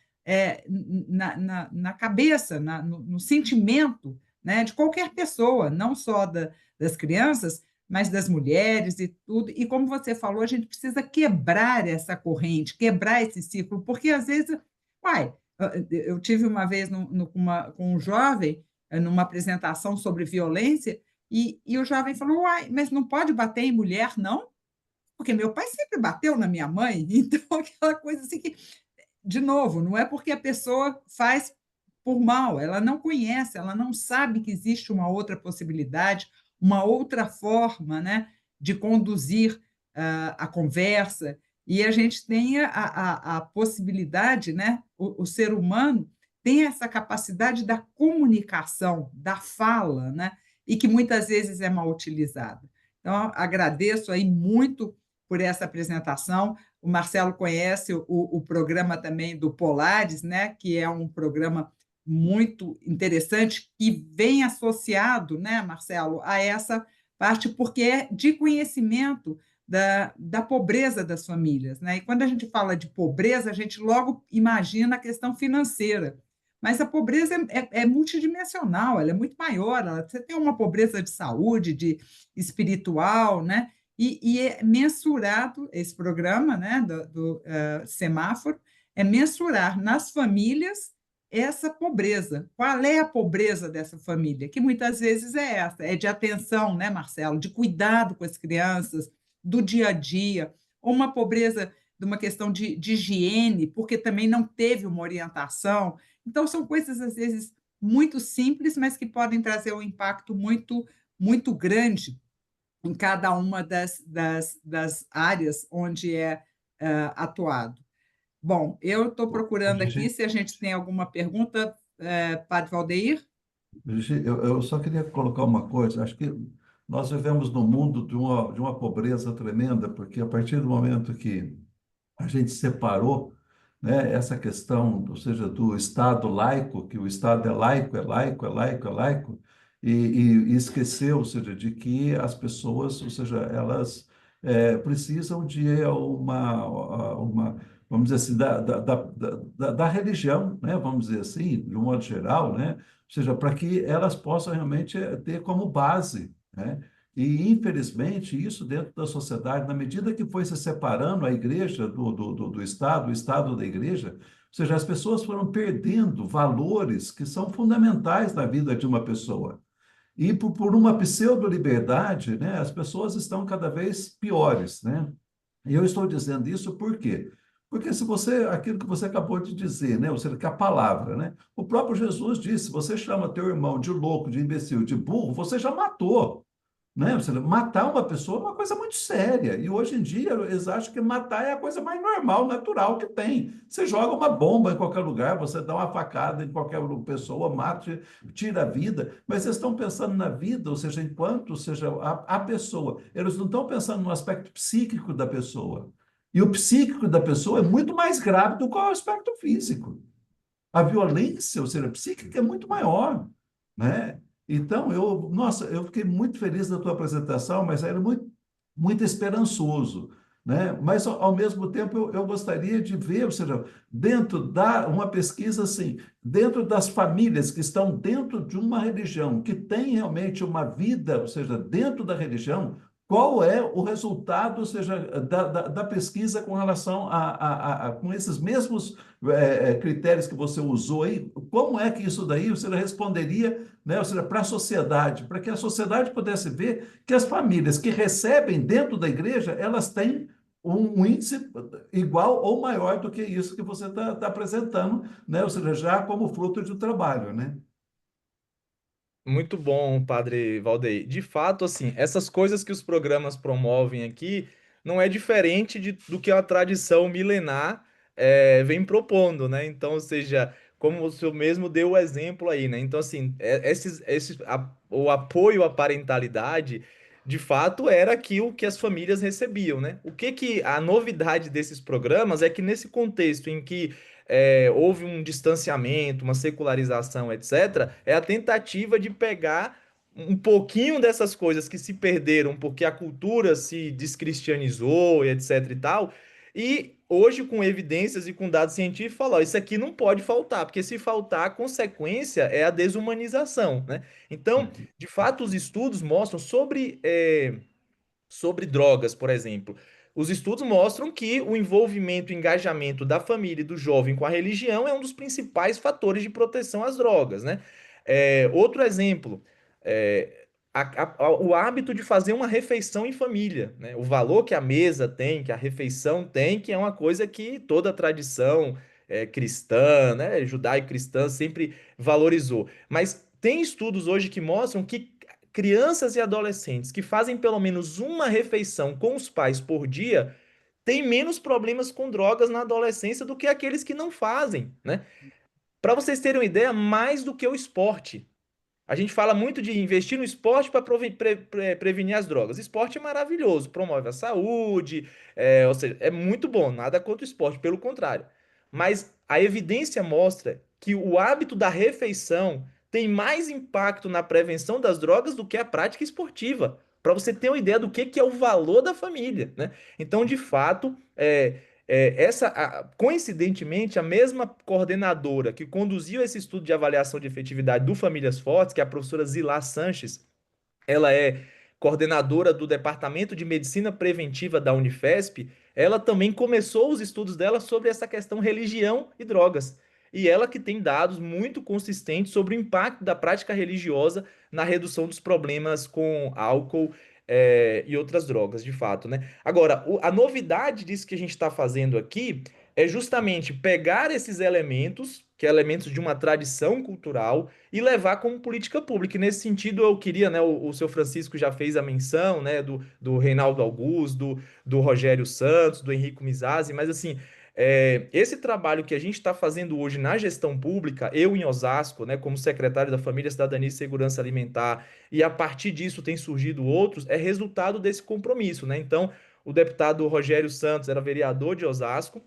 na cabeça, no sentimento, né, de qualquer pessoa, não só das crianças, mas das mulheres e tudo. E como você falou, a gente precisa quebrar essa corrente, quebrar esse ciclo, porque às vezes, uai, eu tive uma vez com um jovem, numa apresentação sobre violência, e o jovem falou, uai, mas não pode bater em mulher, não? Porque meu pai sempre bateu na minha mãe, então aquela coisa assim que, de novo, não é porque a pessoa faz por mal, ela não conhece, ela não sabe que existe uma outra possibilidade, uma outra forma, né, de conduzir a conversa, e a gente tem a possibilidade, né, o ser humano tem essa capacidade da comunicação, da fala, né, e que muitas vezes é mal utilizada. Então, agradeço aí muito por essa apresentação. O Marcelo conhece o programa também do Polaris, né, que é um programa muito interessante, que vem associado, né, Marcelo, a essa parte, porque é de conhecimento da pobreza das famílias, né? E quando a gente fala de pobreza, a gente logo imagina a questão financeira, mas a pobreza é multidimensional, ela é muito maior, você tem uma pobreza de saúde, de espiritual, né? E é mensurado esse programa, né, do semáforo, é mensurar nas famílias essa pobreza. Qual é a pobreza dessa família? Que muitas vezes é essa, é de atenção, né, Marcelo? De cuidado com as crianças, do dia a dia, ou uma pobreza de uma questão de higiene, porque também não teve uma orientação. Então, são coisas, às vezes, muito simples, mas que podem trazer um impacto muito, muito grande em cada uma das áreas onde é atuado. Bom, eu estou procurando aqui Gigi, se a gente tem alguma pergunta, Padre Valdeir. Gigi, eu só queria colocar uma coisa. Acho que nós vivemos num mundo de uma pobreza tremenda, porque a partir do momento que a gente separou, né, essa questão, ou seja, do Estado laico, que o Estado é laico, é laico, é laico, é laico, e esqueceu, ou seja, de que as pessoas, ou seja, elas precisam de vamos dizer assim, da religião, né, vamos dizer assim, de um modo geral, né, ou seja, para que elas possam realmente ter como base, né, E, infelizmente, isso dentro da sociedade, na medida que foi se separando a igreja do Estado, o Estado da igreja, ou seja, as pessoas foram perdendo valores que são fundamentais na vida de uma pessoa. E por uma pseudo-liberdade, né, as pessoas estão cada vez piores, né? E eu estou dizendo isso por quê? Porque se você, aquilo que você acabou de dizer, né, ou seja, que a palavra, né? O próprio Jesus disse, se você chama teu irmão de louco, de imbecil, de burro, você já matou, né? Ou seja, matar uma pessoa é uma coisa muito séria. E hoje em dia eles acham que matar é a coisa mais normal, natural que tem. Você joga uma bomba em qualquer lugar, você dá uma facada em qualquer pessoa, mata, tira a vida. Mas eles estão pensando na vida, ou seja, enquanto seja a pessoa. Eles não estão pensando no aspecto psíquico da pessoa. E o psíquico da pessoa é muito mais grave do que o aspecto físico. A violência, ou seja, psíquica é muito maior, né? Então, nossa, eu fiquei muito feliz da tua apresentação, mas era muito esperançoso, né? Mas, ao mesmo tempo, eu gostaria de ver, ou seja, dentro uma pesquisa assim, dentro das famílias que estão dentro de uma religião, que tem realmente uma vida, ou seja, dentro da religião, qual é o resultado, ou seja, da pesquisa com relação com esses mesmos critérios que você usou aí, como é que isso daí você responderia, né, ou seja, para a sociedade, para que a sociedade pudesse ver que as famílias que recebem dentro da igreja, elas têm um índice igual ou maior do que isso que você está apresentando, né, ou seja, já como fruto de um trabalho, né? Muito bom, Padre Valdeir. De fato, assim, essas coisas que os programas promovem aqui não é diferente do que a tradição milenar vem propondo, né? Então, ou seja, como o senhor mesmo deu o exemplo aí, né? Então, assim, o apoio à parentalidade, de fato, era aquilo que as famílias recebiam, né? O que que a novidade desses programas é que nesse contexto em que houve um distanciamento, uma secularização, etc., é a tentativa de pegar um pouquinho dessas coisas que se perderam porque a cultura se descristianizou e etc e tal, e hoje com evidências e com dados científicos falar, ó, isso aqui não pode faltar, porque se faltar, a consequência é a desumanização, né? Então, de fato, os estudos mostram sobre drogas, por exemplo. Os estudos mostram que o envolvimento e engajamento da família e do jovem com a religião é um dos principais fatores de proteção às drogas, né? Outro exemplo, é, o hábito de fazer uma refeição em família, né? O valor que a mesa tem, que a refeição tem, que é uma coisa que toda a tradição cristã, né, judaico-cristã sempre valorizou. Mas tem estudos hoje que mostram que crianças e adolescentes que fazem pelo menos uma refeição com os pais por dia têm menos problemas com drogas na adolescência do que aqueles que não fazem, né? Para vocês terem uma ideia, mais do que o esporte. A gente fala muito de investir no esporte para prevenir as drogas. Esporte é maravilhoso, promove a saúde, ou seja, é muito bom, nada contra o esporte, pelo contrário. Mas a evidência mostra que o hábito da refeição tem mais impacto na prevenção das drogas do que a prática esportiva. Para você ter uma ideia do que é o valor da família, né? Então, de fato, coincidentemente, a mesma coordenadora que conduziu esse estudo de avaliação de efetividade do Famílias Fortes, que é a professora Zilá Sanches, ela é coordenadora do Departamento de Medicina Preventiva da Unifesp, ela também começou os estudos dela sobre essa questão religião e drogas. E ela que tem dados muito consistentes sobre o impacto da prática religiosa na redução dos problemas com álcool, e outras drogas, de fato, né? Agora, a novidade disso que a gente está fazendo aqui é justamente pegar esses elementos, que é elementos de uma tradição cultural, e levar como política pública. E nesse sentido, eu queria, né, o seu Francisco já fez a menção, né, do Reinaldo Augusto, do Rogério Santos, do Henrico Mizasi, mas assim, esse trabalho que a gente está fazendo hoje na gestão pública, eu em Osasco, né, como secretário da Família, Cidadania e Segurança Alimentar, e a partir disso tem surgido outros, é resultado desse compromisso, né? Então, o deputado Rogério Santos era vereador de Osasco,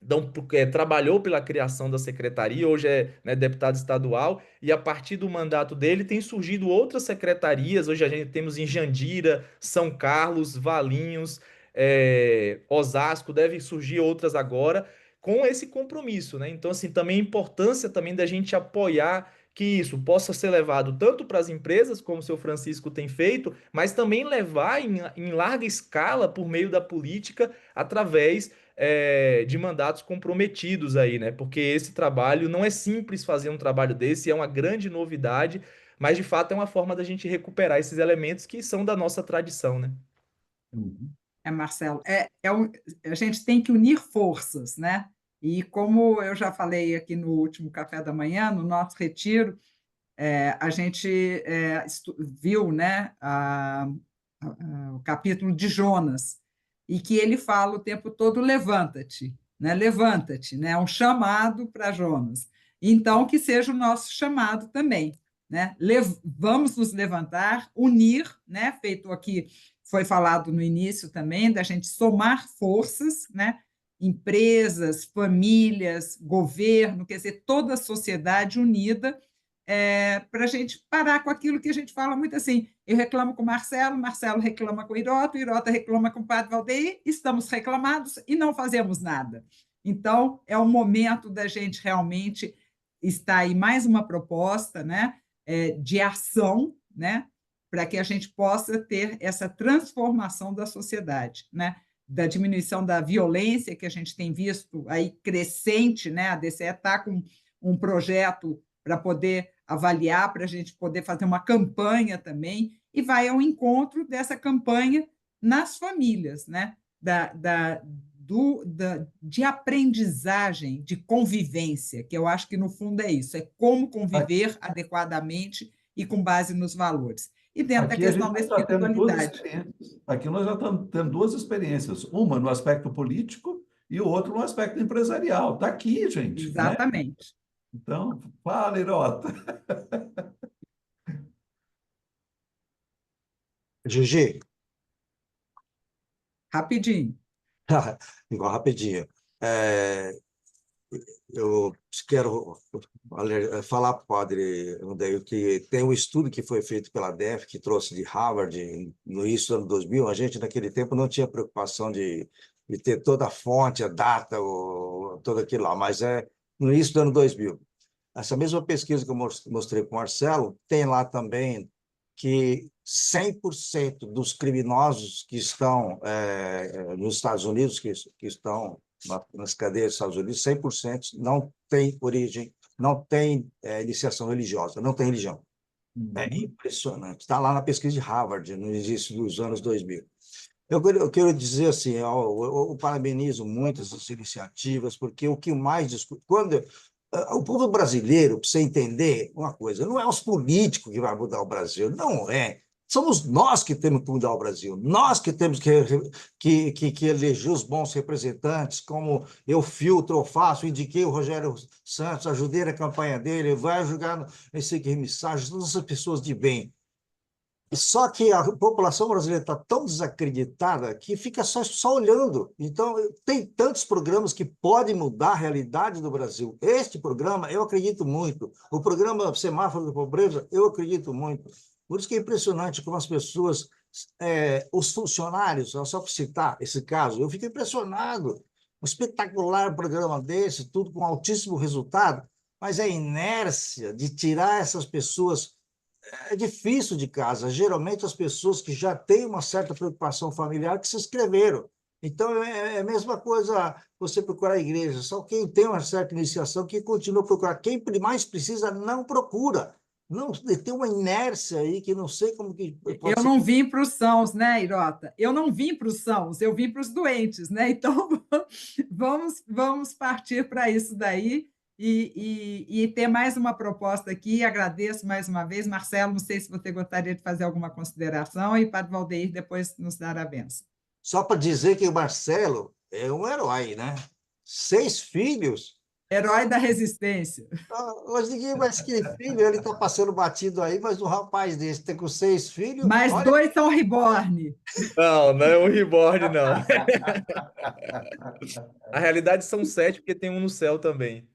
então, trabalhou pela criação da secretaria, hoje é, né, deputado estadual, e a partir do mandato dele tem surgido outras secretarias. Hoje a gente temos em Jandira, São Carlos, Valinhos, Osasco, devem surgir outras agora, com esse compromisso, né? Então, assim, também a importância também da gente apoiar que isso possa ser levado tanto para as empresas, como o seu Francisco tem feito, mas também levar em larga escala por meio da política, através de mandatos comprometidos aí, né? Porque esse trabalho não é simples fazer um trabalho desse, é uma grande novidade, mas de fato é uma forma da gente recuperar esses elementos que são da nossa tradição, né? Uhum. Marcelo, a gente tem que unir forças, né? E como eu já falei aqui no último café da manhã, no nosso retiro, a gente viu, né, o capítulo de Jonas, e que ele fala o tempo todo: levanta-te, né? Levanta-te, né? É um chamado para Jonas. Então, que seja o nosso chamado também, né? Vamos nos levantar, unir, né? Feito aqui, foi falado no início também, da gente somar forças, né? Empresas, famílias, governo, quer dizer, toda a sociedade unida, para a gente parar com aquilo que a gente fala muito assim: eu reclamo com o Marcelo, Marcelo reclama com o Irota reclama com o Padre Valdeir, estamos reclamados e não fazemos nada. Então, é o momento da gente realmente estar aí mais uma proposta, né, de ação, né, para que a gente possa ter essa transformação da sociedade, né, da diminuição da violência que a gente tem visto aí crescente, né? A DCE está com um projeto para poder avaliar, para a gente poder fazer uma campanha também, e vai ao encontro dessa campanha nas famílias, né? De aprendizagem, de convivência, que eu acho que no fundo é isso, é como conviver adequadamente e com base nos valores. E dentro da Aqui a gente questão da está tendo duas espiritualidade. experiências. Aqui nós já estamos tendo duas experiências, uma no aspecto político e o outro no aspecto empresarial. Está aqui, gente, né? Exatamente. Então, fala, Irota. Gigi, Rapidinho. igual rapidinho. É, eu quero falar para o padre Andeio que tem um estudo que foi feito pela DEF, que trouxe de Harvard no início do ano 2000. A gente, naquele tempo, não tinha preocupação de ter toda a fonte, a data, tudo aquilo lá, mas no início do ano 2000. Essa mesma pesquisa que eu mostrei para o Marcelo, tem lá também que 100% dos criminosos que estão nos Estados Unidos, que estão nas cadeias dos Estados Unidos, 100% não tem origem, não tem iniciação religiosa, não tem religião. É impressionante. Está lá na pesquisa de Harvard, no início dos anos 2000. Eu quero dizer assim, eu parabenizo muito essas iniciativas, porque o que mais discute, o povo brasileiro, para você entender uma coisa, não é os políticos que vão mudar o Brasil, não é. Somos nós que temos que mudar o Brasil, nós que temos que eleger os bons representantes, como eu filtro, eu faço, indiquei o Rogério Santos, ajudei na campanha dele, vai ajudar esse mensagem, todas essas pessoas de bem. Só que a população brasileira está tão desacreditada que fica só olhando. Então, tem tantos programas que podem mudar a realidade do Brasil. Este programa, eu acredito muito. O programa Semáforo da Pobreza, eu acredito muito. Por isso que é impressionante como as pessoas, os funcionários, só para citar esse caso, eu fico impressionado. Um espetacular programa desse, tudo com altíssimo resultado, mas a inércia de tirar essas pessoas é difícil de casa. Geralmente, as pessoas que já têm uma certa preocupação familiar que se inscreveram. Então, é a mesma coisa você procurar a igreja. Só quem tem uma certa iniciação que continua a procurar. Quem mais precisa, não procura. Não, tem uma inércia aí que não sei como que pode Eu ser. não vim para os sãos, né, Irota? Eu não vim para os sãos, eu vim para os doentes, né? Então, vamos partir para isso daí e ter mais uma proposta aqui. Agradeço mais uma vez. Marcelo, não sei se você gostaria de fazer alguma consideração, e Padre Valdeir depois nos dar a benção. Só para dizer que o Marcelo é um herói, né? 6 filhos. Herói da resistência. Mas ninguém mais que filho, ele está passando batido aí, mas um rapaz desse tem com 6 filhos, Mas olha. dois são reborn. Não, não é um reborn, não. A realidade são 7, porque tem um no céu também.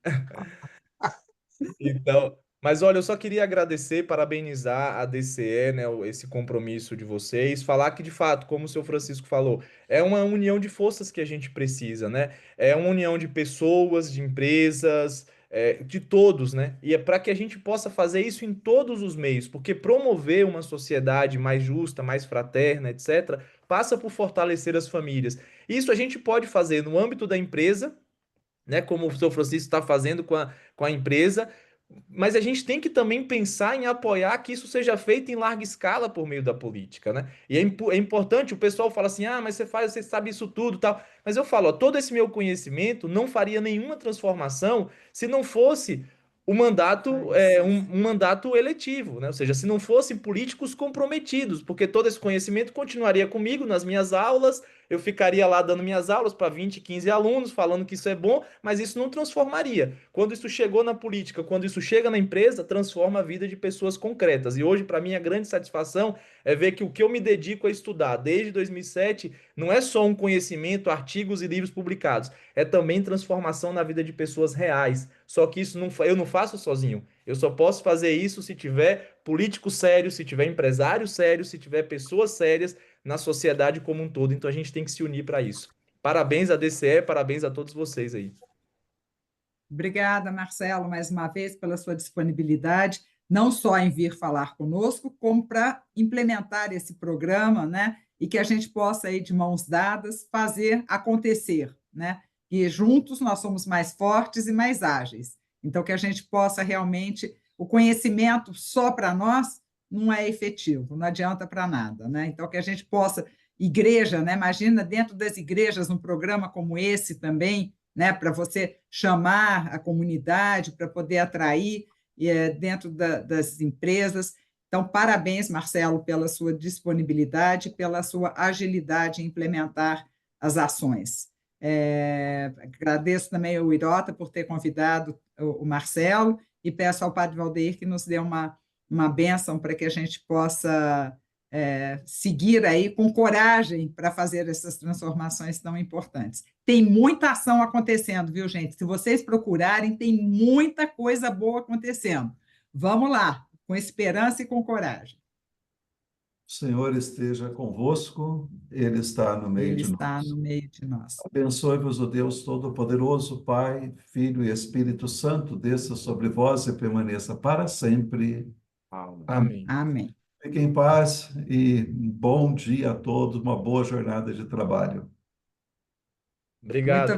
Então, mas olha, eu só queria agradecer, parabenizar a DCE, né, esse compromisso de vocês, falar que de fato, como o seu Francisco falou, é uma união de forças que a gente precisa, né? É uma união de pessoas, de empresas, de todos, né? E é para que a gente possa fazer isso em todos os meios, porque promover uma sociedade mais justa, mais fraterna, etc., passa por fortalecer as famílias. Isso a gente pode fazer no âmbito da empresa, né? Como o São Francisco está fazendo com a empresa, mas a gente tem que também pensar em apoiar que isso seja feito em larga escala por meio da política, né? E é importante, o pessoal fala assim, mas você sabe isso tudo, tal. Mas eu falo, ó, todo esse meu conhecimento não faria nenhuma transformação se não fosse o mandato, um mandato eletivo, né? Ou seja, se não fossem políticos comprometidos, porque todo esse conhecimento continuaria comigo nas minhas aulas, eu ficaria lá dando minhas aulas para 20, 15 alunos, falando que isso é bom, mas isso não transformaria. Quando isso chegou na política, quando isso chega na empresa, transforma a vida de pessoas concretas. E hoje, para mim, a grande satisfação é ver que o que eu me dedico a estudar desde 2007 não é só um conhecimento, artigos e livros publicados, é também transformação na vida de pessoas reais. Só que isso eu não faço sozinho. Eu só posso fazer isso se tiver políticos sérios, se tiver empresários sérios, se tiver pessoas sérias na sociedade como um todo. Então a gente tem que se unir para isso. Parabéns à DCE, parabéns a todos vocês aí. Obrigada, Marcelo, mais uma vez pela sua disponibilidade, não só em vir falar conosco, como para implementar esse programa, né? E que a gente possa, aí, de mãos dadas, fazer acontecer, né? E juntos nós somos mais fortes e mais ágeis. Então, que a gente possa realmente. O conhecimento só para nós não é efetivo, não adianta para nada, né? Então, que a gente possa. Igreja, né? Imagina dentro das igrejas, um programa como esse também, né, para você chamar a comunidade, para poder atrair dentro das empresas. Então, parabéns, Marcelo, pela sua disponibilidade, pela sua agilidade em implementar as ações. Agradeço também ao Irota por ter convidado o Marcelo e peço ao Padre Valdeir que nos dê uma bênção para que a gente possa seguir aí com coragem para fazer essas transformações tão importantes. Tem muita ação acontecendo, viu, gente? Se vocês procurarem, tem muita coisa boa acontecendo. Vamos lá, com esperança e com coragem. O Senhor esteja convosco, Ele está no meio Ele de está no nós. meio de nós. Abençoe-vos o Deus Todo-Poderoso, Pai, Filho e Espírito Santo, desça sobre vós e permaneça para sempre. Amém. Amém. Amém. Fiquem em paz e um bom dia a todos, uma boa jornada de trabalho. Muito Obrigado.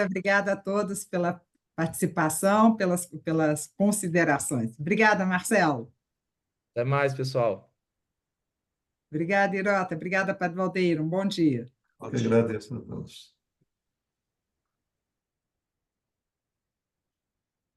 obrigada a todos pela participação, pelas considerações. Obrigada, Marcelo. Até mais, pessoal. Obrigada, Irota. Obrigada, Padre Valdeir. Um bom dia. Eu que agradeço a todos.